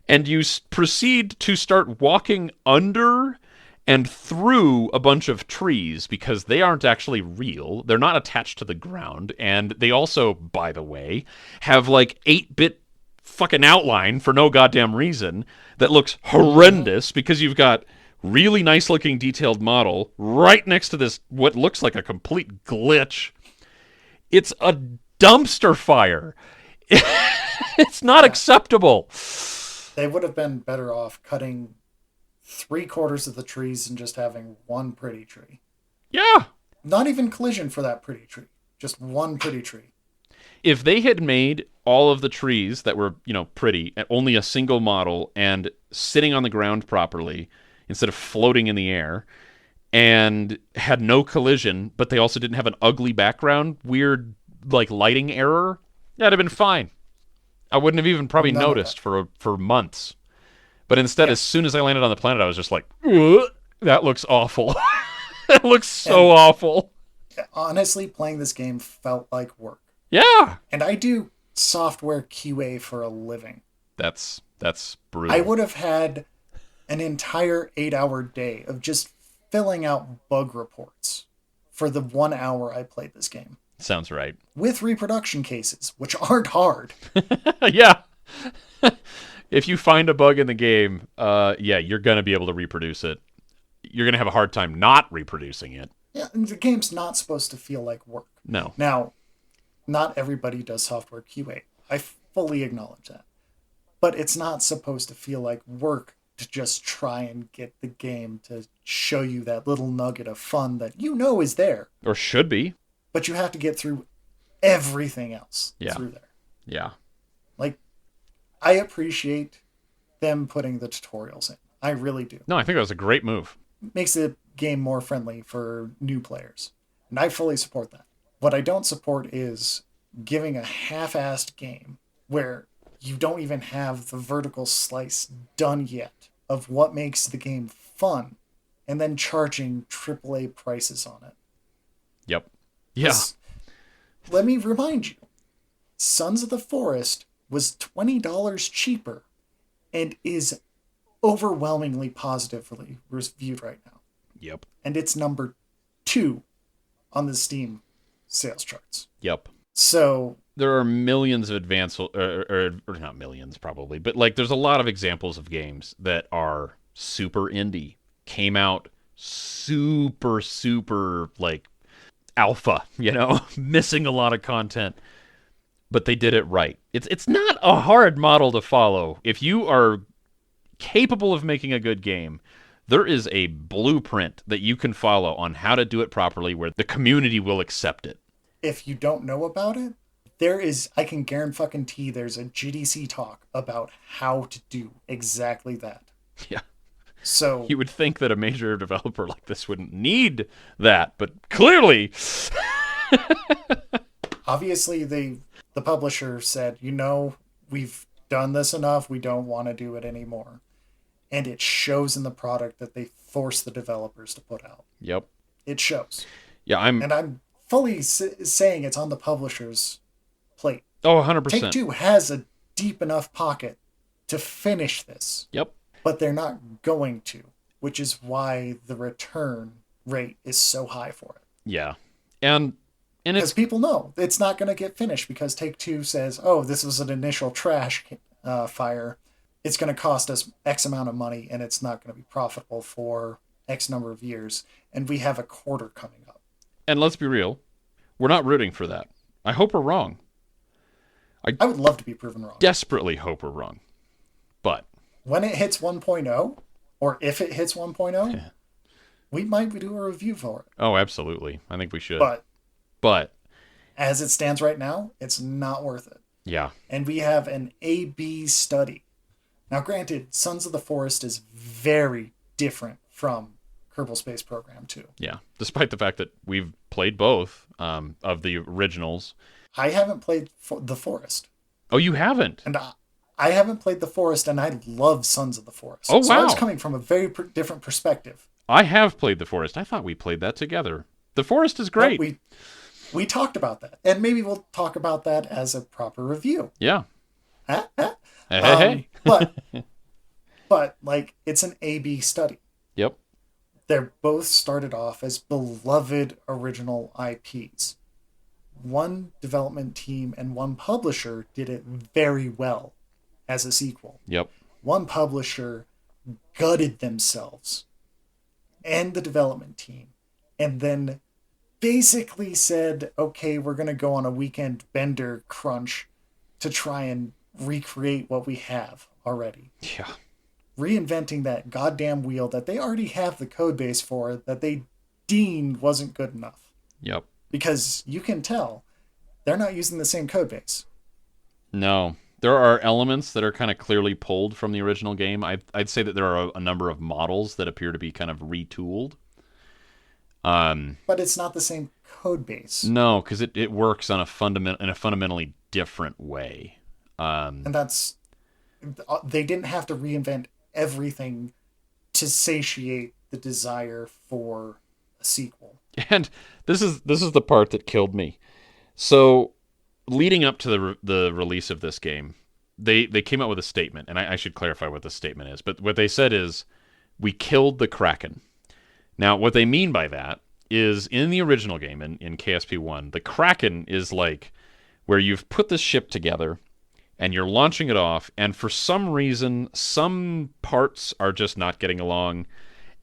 and you proceed to start walking under and through a bunch of trees because they aren't actually real. They're not attached to the ground. And they also, by the way, have like 8-bit fucking outline for no goddamn reason that looks horrendous because you've got really nice looking detailed model right next to this, what looks like a complete glitch. It's a dumpster fire. It's not Yeah. acceptable. They would have been better off cutting 3/4 of the trees and just having one pretty tree. Yeah. Not even collision for that pretty tree. Just one pretty tree. If they had made all of the trees that were, pretty, only a single model and sitting on the ground properly instead of floating in the air and had no collision, but they also didn't have an ugly background, weird like lighting error, that'd have been fine. I wouldn't have even probably None of that. noticed for months. But instead, Yeah. as soon as I landed on the planet, I was just like, "Ugh, that looks awful. That looks so And awful." honestly, playing this game felt like work. Yeah, And I do software QA for a living. that's I brutal. would have had an entire 8-hour day of just filling out bug reports for the 1 hour I played this game Sounds right. with reproduction cases, which aren't hard. Yeah. If you find a bug in the game, yeah, you're gonna be able to reproduce it. You're gonna have a hard time not reproducing it. Yeah, and the game's not supposed to feel like work. No. Now, not everybody does software QA. I fully acknowledge that. But it's not supposed to feel like work to just try and get the game to show you that little nugget of fun that you know is there. Or should be. But you have to get through everything else Yeah. through there. Yeah. Like, I appreciate them putting the tutorials in. I really do. No, I think that was a great move. Makes the game more friendly for new players. And I fully support that. What I don't support is giving a half-assed game where you don't even have the vertical slice done yet of what makes the game fun and then charging AAA prices on it. Yep. Yeah. 'Cause let me remind you, Sons of the Forest was $20 cheaper and is overwhelmingly positively reviewed right now. Yep. And it's number 2 on the Steam sales charts. Yep. So There are millions of advanced, or not millions probably, but like there's a lot of examples of games that are super indie, came out super, super like alpha, missing a lot of content, but they did it right. It's not a hard model to follow. If you are capable of making a good game, there is a blueprint that you can follow on how to do it properly where the community will accept it. if you don't know about it, I can guarantee there's a GDC talk about how to do exactly that. Yeah. So You would think that a major developer like this wouldn't need that, but clearly, obviously the publisher said, we've done this enough, we don't want to do it anymore. and it shows in the product that they force the developers to put out. Yep. It shows. Yeah, I'm. And I'm fully saying it's on the publisher's plate. Oh, Take 100%. Two has a deep enough pocket to finish this, Yep. but they're not going to, which is why the return rate is so high for it. Yeah. And Because it's people know it's not going to get finished because Take Two says, oh, this was an initial trash fire. It's going to cost us X amount of money and it's not going to be profitable for X number of years. And we have a quarter coming up. and let's be real, we're not rooting for that. I hope we're wrong. I would love to be proven wrong. Desperately hope we're wrong. But When it hits 1.0, or if it hits 1.0, we might do a review for it. oh, absolutely. I think we should. But But as it stands right now, it's not worth it. yeah. And we have an A/B study. Now, granted, Sons of the Forest is very different from Kerbal Space Program 2. Yeah. Despite the fact that we've played both of the originals. I haven't played The Forest. Oh, you haven't? And I haven't played The Forest, and I love Sons of the Forest. Oh, So I wow. was coming from a very different perspective. I have played The Forest. I thought we played that together. The Forest is great. But we talked about that. And maybe we'll talk about that as a proper review. Yeah. Huh? Hey. But like, it's an A/B study. Yep. They're both started off as beloved original IPs. One development team and one publisher did it very well as a sequel. Yep. One publisher gutted themselves and the development team and then basically said, okay, we're going to go on a weekend bender crunch to try and recreate what we have already. Yeah. Reinventing that goddamn wheel that they already have the code base for that they deemed wasn't good enough. Yep. Because you can tell they're not using the same code base. No. There are elements that are kind of clearly pulled from the original game. I'd say that there are a number of models that appear to be kind of retooled. But it's not the same code base. No, because it works on a fundamentally different way. And that's, they didn't have to reinvent everything to satiate the desire for a sequel. And this is the part that killed me. So, leading up to the release of this game, they came out with a statement, and I should clarify what the statement is. But what they said is, "We killed the Kraken." Now, what they mean by that is, in the original game, in KSP 1, the Kraken is like where you've put this ship together and you're launching it off, and for some reason, some parts are just not getting along,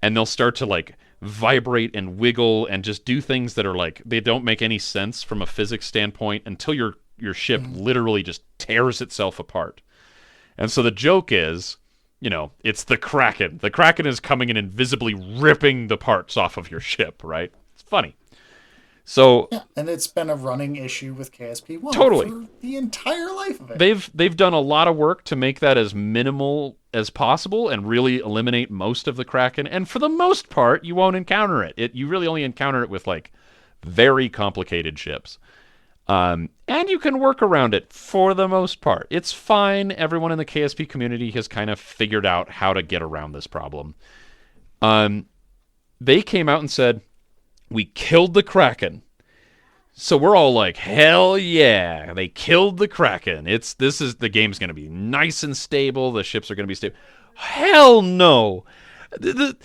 and they'll start to like vibrate and wiggle and just do things that are like, they don't make any sense from a physics standpoint until your ship literally just tears itself apart. And so the joke is, it's the Kraken. The Kraken is coming and invisibly ripping the parts off of your ship, right? It's funny. So Yeah, and it's been a running issue with KSP1 Totally. for the entire life of it. they've done a lot of work to make that as minimal as possible and really eliminate most of the Kraken. And for the most part, you won't encounter it. You really only encounter it with like very complicated ships. And you can work around it for the most part. It's fine. Everyone in the KSP community has kind of figured out how to get around this problem. They came out and said, "We killed the Kraken." So we're all like, hell yeah, they killed the Kraken. The game's going to be nice and stable. The ships are going to be stable. Hell no. The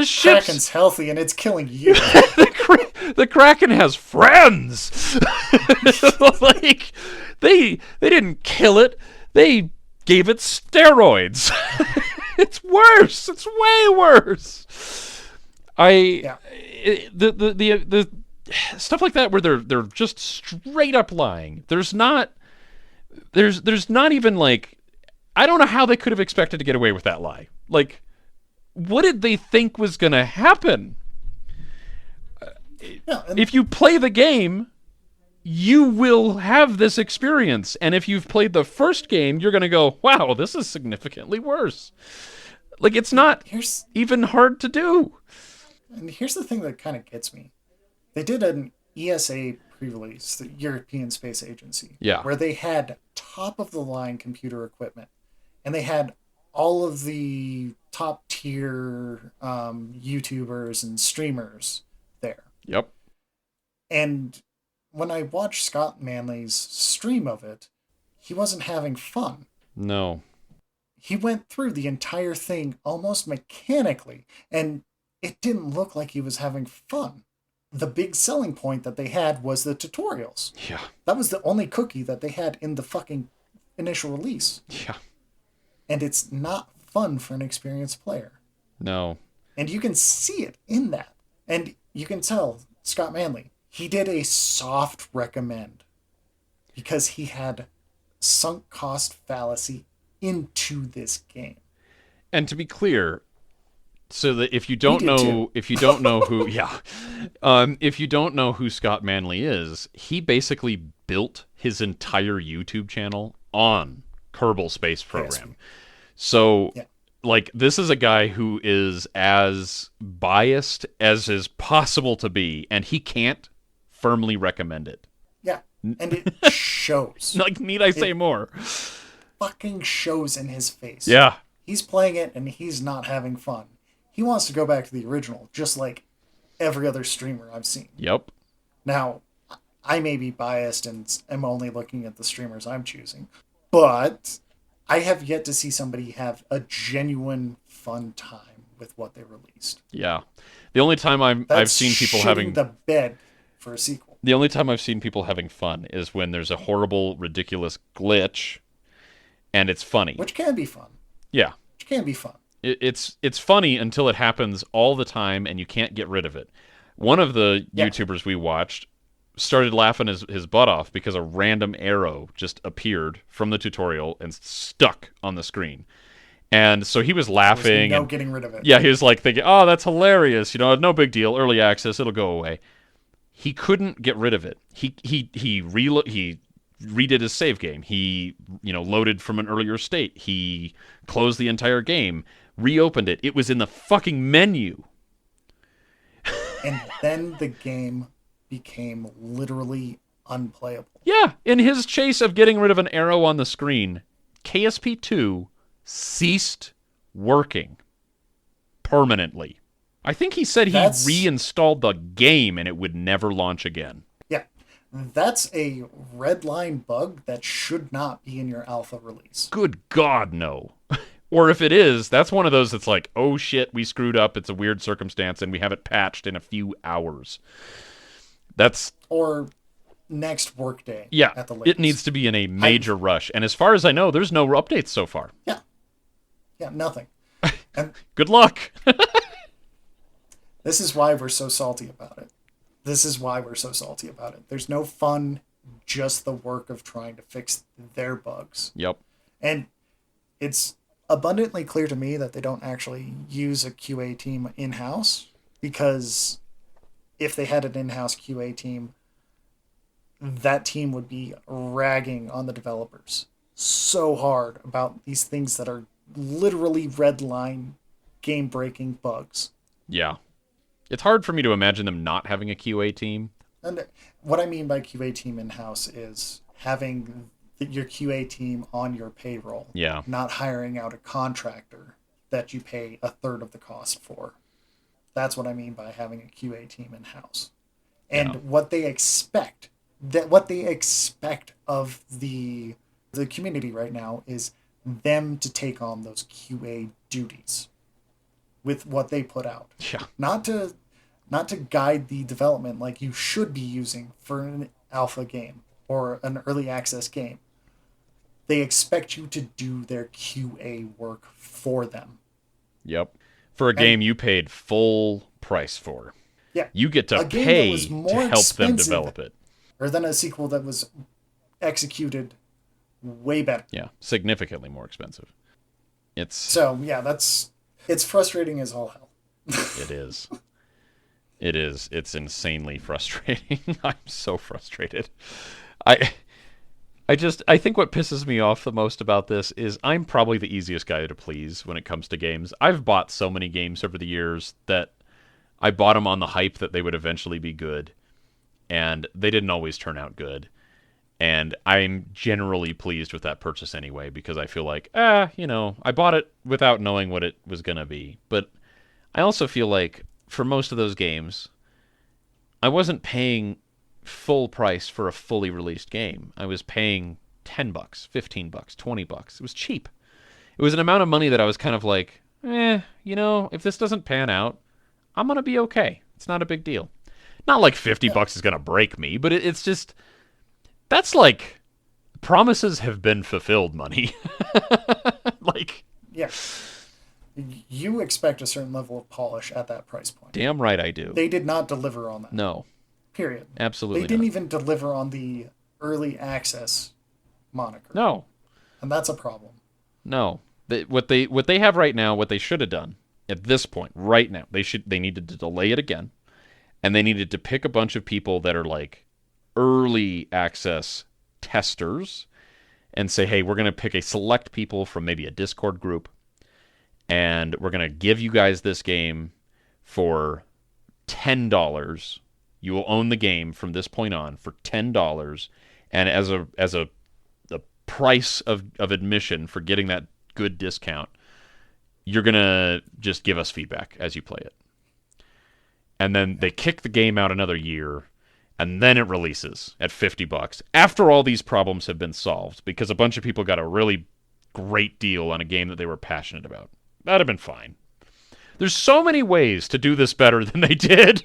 ships... Kraken's healthy and it's killing you. the Kraken has friends. Like, they didn't kill it. They gave it steroids. It's worse. It's way worse. The stuff like that where they're just straight up lying. There's not even like, I don't know how they could have expected to get away with that lie. Like, what did they think was going to happen? Yeah, and If you play the game, you will have this experience. And if you've played the first game, you're going to go, wow, this is significantly worse. Like, it's not even hard to do. And here's the thing that kind of gets me. They did an ESA pre-release, the European Space Agency, Yeah. where they had top-of-the-line computer equipment, and they had all of the top tier YouTubers and streamers there. Yep. And when I watched Scott Manley's stream of it, he wasn't having fun. No. He went through the entire thing almost mechanically, and it didn't look like he was having fun. The big selling point that they had was the tutorials. Yeah. That was the only cookie that they had in the fucking initial release. Yeah. And it's not fun for an experienced player. No. And you can see it in that. And you can tell Scott Manley, he did a soft recommend because he had sunk cost fallacy into this game. And to be clear, so that if you He don't did know, too. if you don't know who, yeah, if you don't know who Scott Manley is, he basically built his entire YouTube channel on Kerbal Space Program. KSP. So, Yeah. like, this is a guy who is as biased as is possible to be, and he can't firmly recommend it. Yeah. And it shows. Like, need I say It more? fucking shows in his face. Yeah. He's playing it and he's not having fun. He wants to go back to the original, just like every other streamer I've seen. Yep. Now, I may be biased and am only looking at the streamers I'm choosing, but I have yet to see somebody have a genuine fun time with what they released. Yeah. The only time I've That's seen people shitting having the bed for a sequel. the only time I've seen people having fun is when there's a horrible, ridiculous glitch, and it's funny. Which can be fun. Yeah. Which can be fun. It's funny until it happens all the time and you can't get rid of it. One of the Yeah. YouTubers we watched started laughing his butt off because a random arrow just appeared from the tutorial and stuck on the screen. And so he was There was laughing no and getting rid of it. yeah, he was like thinking, "Oh, that's hilarious. You know, no big deal. Early access, it'll go away." He couldn't get rid of it. He redid his save game. He, loaded from an earlier state. He closed the entire game, reopened it. It was in the fucking menu. And then the game became literally unplayable. Yeah, in his chase of getting rid of an arrow on the screen, KSP2 ceased working permanently. I think he said he That's- reinstalled the game and it would never launch again. Yeah. That's a red line bug that should not be in your alpha release. Good God, no. Or if it is, that's one of those that's like, oh shit, we screwed up. It's a weird circumstance and we have it patched in a few hours. That's Or next workday. yeah. At the latest. It needs to be in a major rush. And as far as I know, there's no updates so far. Yeah. Yeah, nothing. And Good luck. this is why we're so salty about it. This is why we're so salty about it. There's no fun, just the work of trying to fix their bugs. Yep. And it's abundantly clear to me that they don't actually use a QA team in-house, because if they had an in-house QA team, that team would be ragging on the developers so hard about these things that are literally red line game-breaking bugs. Yeah. It's hard for me to imagine them not having a QA team. And what I mean by QA team in-house is having your QA team on your payroll. Yeah. Not hiring out a contractor that you pay a third of the cost for. That's what I mean by having a QA team in-house. And Yeah. what they expect of the community right now is them to take on those QA duties with what they put out. Yeah. Not to guide the development like you should be using for an alpha game or an early access game. They expect you to do their QA work for them. Yep. For a game you paid full price for. Yeah. You get to A game that pay was to more help them expensive develop it. Or then a sequel that was executed way better. Yeah. Significantly more expensive. It's So, yeah, it's frustrating as all hell. It is. It is. It's insanely frustrating. I'm so frustrated. I think what pisses me off the most about this is I'm probably the easiest guy to please when it comes to games. I've bought so many games over the years that I bought them on the hype that they would eventually be good, and they didn't always turn out good. And I'm generally pleased with that purchase anyway because I feel like, I bought it without knowing what it was going to be. But I also feel like for most of those games, I wasn't paying full price for a fully released game. I was paying $10, $15, $20. It was cheap. It was an amount of money that I was kind of like, if this doesn't pan out, I'm going to be okay. It's not a big deal. Not like Yeah. $50 is going to break me, but it's just, that's like, promises have been fulfilled money. Like, Yeah. You expect a certain level of polish at that price point. damn right I do. They did not deliver on that. No, Period. They absolutely didn't not. even deliver on the early access moniker. No, And that's a problem. no. What they have right now, what they should have done at this point, right now, they needed to delay it again, and they needed to pick a bunch of people that are like early access testers and say, hey, we're going to pick a select people from maybe a Discord group, and we're going to give you guys this game for $10. You will own the game from this point on for $10, and as a price of admission for getting that good discount, you're gonna just give us feedback as you play it. And then they kick the game out another year, and then it releases at $50 after all these problems have been solved because a bunch of people got a really great deal on a game that they were passionate about. That'd have been fine. There's so many ways to do this better than they did.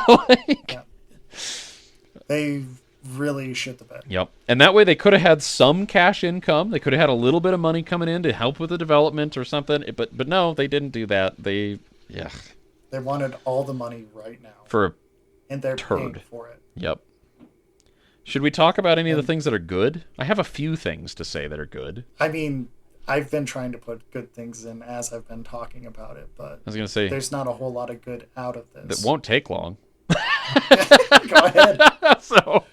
Like, Yeah. They really shit the bed. yep. And that way they could have had some cash income. They could have had a little bit of money coming in to help with the development or something. But no, they didn't do that. Yeah, They wanted all the money right now. for a And they're paying turd. for it. Yep. Should we talk about any of the And things that are good? I have a few things to say that are good. I mean, I've been trying to put good things in as I've been talking about it, I but was going to say there's not a whole lot of good out of that this. won't take long. Go ahead. so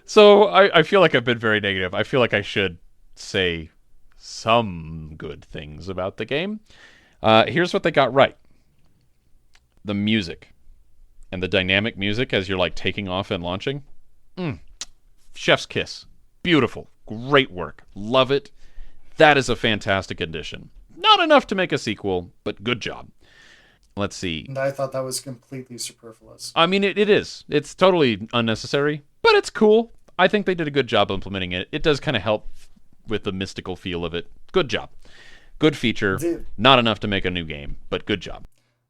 so I feel like I've been very negative. I feel like I should say some good things about the game. Here's what they got right. The music and the dynamic music as you're like taking off and launching. Chef's kiss. Beautiful. Great work. Love it. That is a fantastic addition. Not enough to make a sequel, but good job. Let's see. And I thought that was completely superfluous. I mean, it is. It's totally unnecessary, but it's cool. I think they did a good job implementing it. It does kind of help with the mystical feel of it. Good job. Good feature. The, Not enough to make a new game, but good job.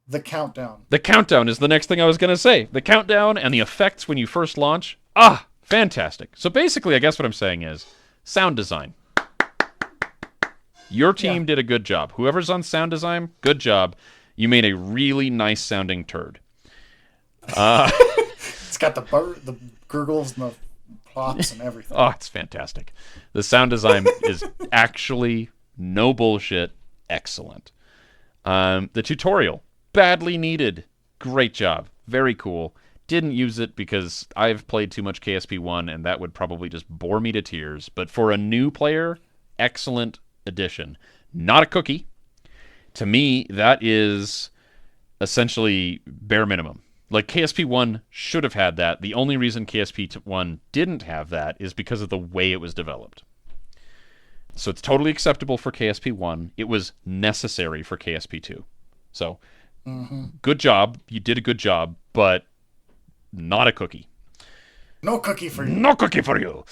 the countdown. The countdown is the next thing I was going to say. The countdown and the effects when you first launch. Ah, fantastic. So basically, I guess what I'm saying is sound design. Your team Yeah. did a good job. Whoever's on sound design, good job. You made a really nice sounding turd. It's got the gurgles and the plops and everything. Oh, it's fantastic. The sound design is actually no bullshit, excellent. The tutorial, badly needed. Great job. Very cool. Didn't use it because I've played too much KSP 1 and that would probably just bore me to tears. But for a new player, excellent addition. Not a cookie. To me, that is essentially bare minimum. Like KSP 1 should have had that. The only reason KSP 1 didn't have that is because of the way it was developed. So it's totally acceptable for KSP 1. It was necessary for KSP 2. So good job. You did a good job, but not a cookie. No cookie for you. No cookie for you.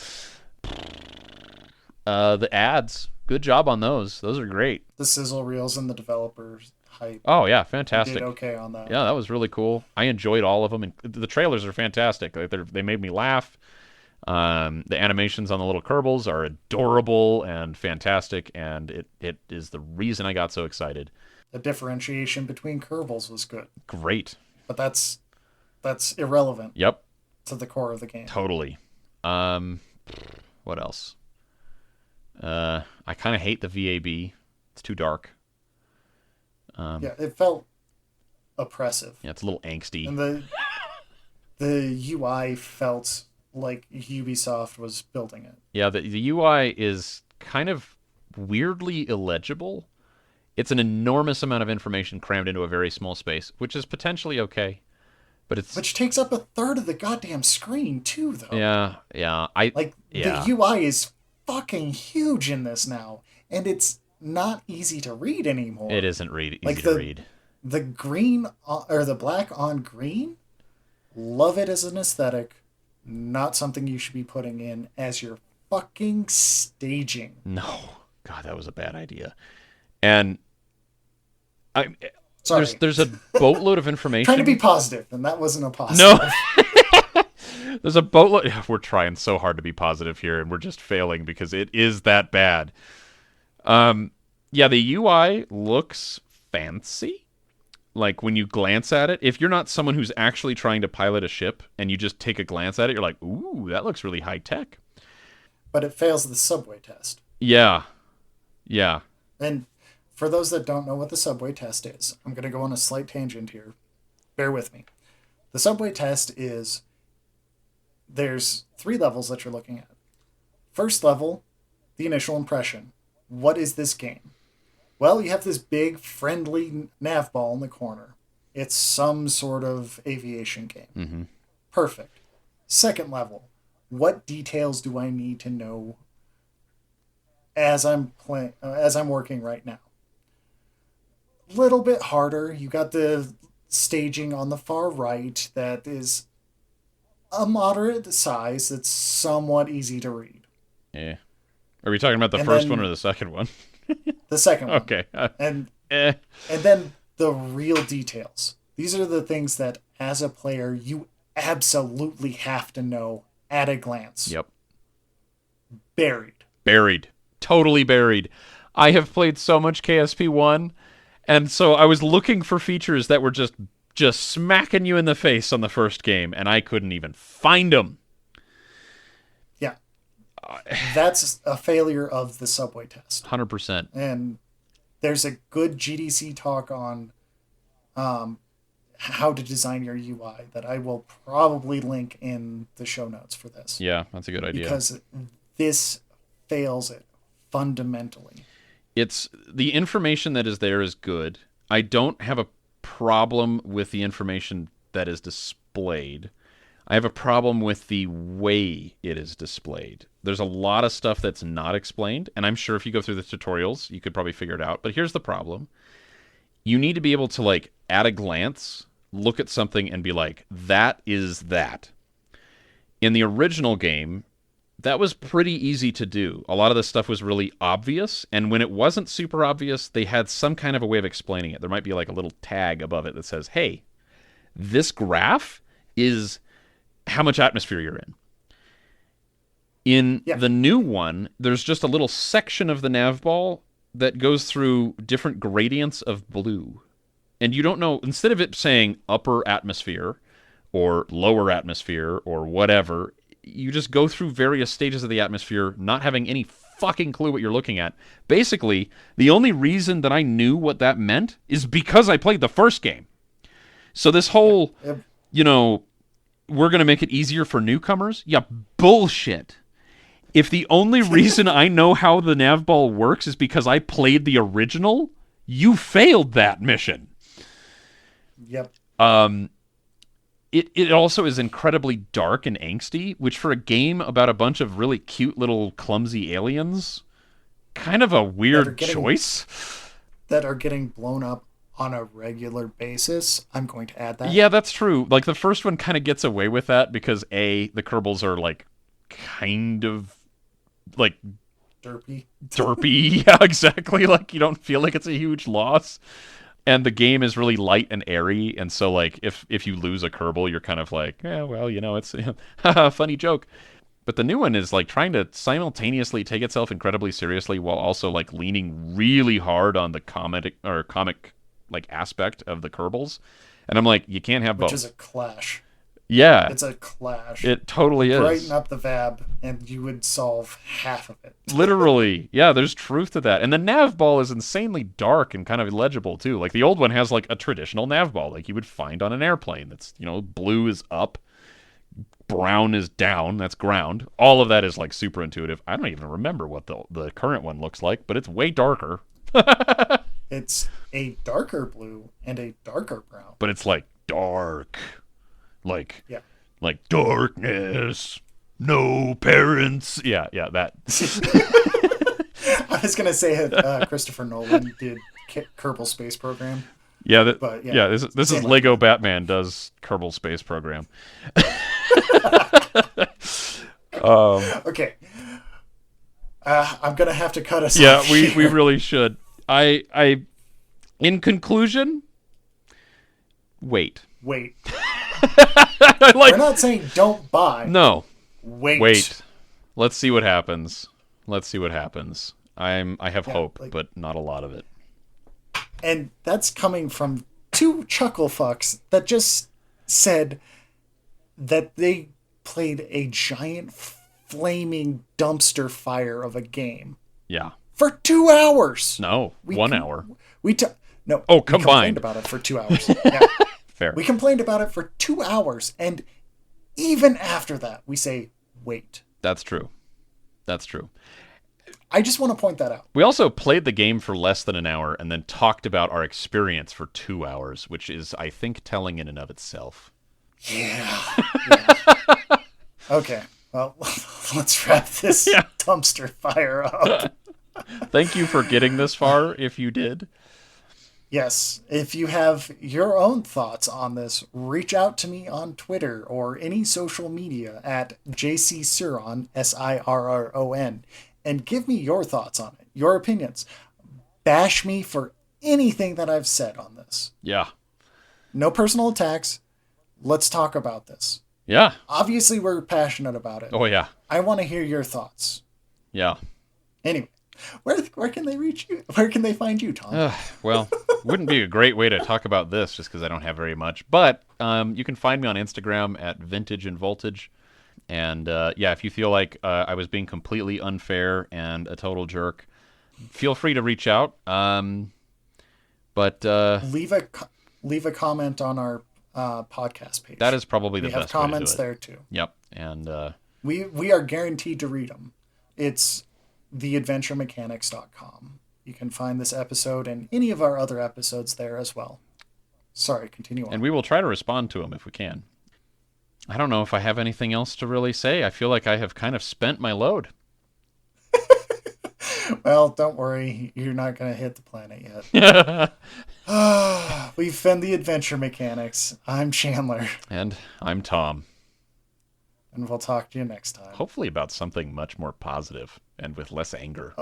The ads. Good job on those. Those are great. The sizzle reels and the developers hype Oh yeah, did fantastic. okay on that. Yeah, that was really cool. I enjoyed all of them, and the trailers are fantastic. Like they made me laugh. The animations on the little Kerbals are adorable and fantastic, and it is the reason I got so excited. The differentiation between Kerbals was good, Great. but that's irrelevant Yep. to the core of the game. Totally. What else? I kind of hate the VAB. It's too dark. Yeah, it felt oppressive, Yeah, it's a little angsty. and the UI felt like Ubisoft was building it. Yeah, the UI is kind of weirdly illegible. It's an enormous amount of information crammed into a very small space, which is potentially okay. But it's which takes up a third of the goddamn screen too, though. yeah, yeah. I Like the yeah. UI is fucking huge in this now, and it's not easy to read It anymore. isn't easy Like to read. the green or the black on green, love it as an aesthetic, not something you should be putting in as your fucking staging. No. God, that was a bad idea. And I Sorry. there's a boatload of Trying to be information. positive, and that wasn't a No. positive. There's a boatload. We're trying so hard to be positive here, and we're just failing because it is that bad. Yeah, the UI looks fancy. Like when you glance at it, if you're not someone who's actually trying to pilot a ship and you just take a glance at it, you're like, ooh, that looks really high tech. But it fails the subway test. Yeah, yeah. And for those that don't know what the subway test is, I'm going to go on a slight tangent here. Bear with me. The subway test is there's three levels that you're looking at. First level, the initial impression. What is this game? Well, you have this big, friendly nav ball in the corner. It's some sort of aviation game. Mm-hmm. Perfect. Second level, what details do I need to know as I'm working right now? Little bit harder. You got the staging on the far right that is a moderate size that's somewhat easy to read. Yeah. Are we talking about the And first one or then the second one? the second one. Okay. And Eh. and then the real details. These are the things that as a player you absolutely have to know at a glance. Yep. Buried. Buried. Totally buried. I have played so much KSP 1, and so I was looking for features that were just smacking you in the face on the first game, and I couldn't even find them. Yeah. That's a failure of the subway test. 100%. And there's a good GDC talk on um, how to design your UI that I will probably link in the show notes for this Yeah, that's a good idea. because this fails it fundamentally. It's the information that is there is good. I don't have a problem with the information that is displayed. I have a problem with the way it is displayed. There's a lot of stuff that's not explained, and I'm sure if you go through the tutorials, you could probably figure it out. But here's the problem. You need to be able to, like, at a glance, look at something and be like, that is that. In the original game, that was pretty easy to do. A lot of this stuff was really obvious, and when it wasn't super obvious, they had some kind of a way of explaining it. There might be like a little tag above it that says, hey, this graph is how much atmosphere you're in. In Yeah. the new one, there's just a little section of the nav ball that goes through different gradients of blue. And you don't know, instead of it saying upper atmosphere or lower atmosphere or whatever, you just go through various stages of the atmosphere, not having any fucking clue what you're looking at. Basically, the only reason that I knew what that meant is because I played the first game. So this whole, Yep. you know, we're going to make it easier for newcomers? Yeah, bullshit. If the only reason I know how the nav ball works is because I played the original, you failed that mission. Yep. It also is incredibly dark and angsty, which for a game about a bunch of really cute little clumsy aliens, kind of a weird choice. That are getting blown up on a regular basis. I'm going to add that. Yeah, that's true. Like the first one kind of gets away with that because A, the Kerbals are like kind of like Derpy. derpy. Yeah, exactly. Like you don't feel like it's a huge loss. And the game is really light and airy, and so like if you lose a Kerbal, you're kind of like, yeah, well, you know, it's a funny joke. But the new one is like trying to simultaneously take itself incredibly seriously while also like leaning really hard on the comic like aspect of the Kerbals. And I'm like, you can't have Which both. is a clash. Yeah, It's a clash. it totally is. Brighten up the VAB, and you would solve half of it. Literally. Yeah, there's truth to that. And the nav ball is insanely dark and kind of illegible too. Like the old one has like a traditional nav ball like you would find on an airplane. That's, you know, blue is up, brown is down, that's ground. All of that is like super intuitive. I don't even remember what the current one looks like, but it's way darker. It's a darker blue and a darker brown. But it's like dark. Like, Yeah. like darkness, no parents. Yeah, that. I was gonna say Christopher Nolan did Kerbal Space Program, Yeah, but yeah, yeah. This is same Lego idea. Batman does Kerbal Space Program. Okay, I'm gonna have to cut us Yeah, off we here. really should. In conclusion, wait. Wait, I we're like not saying don't buy. no. Wait. Wait. Let's see what happens. Let's see what happens. I have Yeah, hope, like, but not a lot of it. and that's coming from two chuckle fucks that just said that they played a giant flaming dumpster fire of a game Yeah. for 2 hours. No. We 1 hour. We t- no. Oh, we complained combined. about it for 2 hours. Yeah, Fair. we complained about it for 2 hours, and even after that, we say wait. That's true. That's true. I just want to point that out. We also played the game for less than an hour and then talked about our experience for 2 hours, which is, I think, telling in and of itself. Yeah. Yeah. Okay. Well, let's wrap this Yeah. dumpster fire up. Thank you for getting this far, if you did. Yes, if you have your own thoughts on this, reach out to me on Twitter or any social media at JCSirron, Sirron, and give me your thoughts on it, your opinions. Bash me for anything that I've said on this. Yeah. No personal attacks. Let's talk about this. Yeah. Obviously, we're passionate about it. Oh, yeah. I want to hear your thoughts. Yeah. Anyway, where can they reach you? Where can they find you, Tom? Well, wouldn't be a great way to talk about this just because I don't have very much. But you can find me on Instagram at Vintage and Voltage. And yeah, if you feel like I was being completely unfair and a total jerk, feel free to reach out. But leave a comment on our podcast page. that is probably the we have best way to do comments it. there too. Yep. And We are guaranteed to read them. It's theadventuremechanics.com. You can find this episode and any of our other episodes there as well. Sorry, continue on. and we will try to respond to them if we can. I don't know if I have anything else to really say. I feel like I have kind of spent my load. Well, don't worry. You're not going to hit the planet yet. We've been the Adventure Mechanics. I'm Chandler. And I'm Tom. And we'll talk to you next time. Hopefully about something much more positive and with less anger.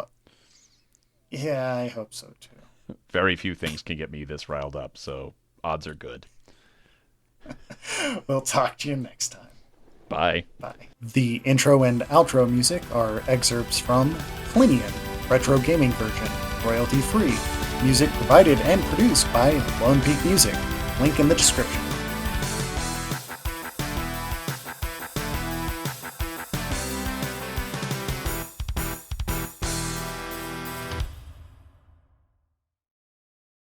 Yeah, I hope so too. Very few things can get me this riled up, so odds are good. We'll talk to you next time. Bye. Bye. The intro and outro music are excerpts from Plinian, retro gaming version, royalty free. Music provided and produced by Lone Peak Music. Link in the description.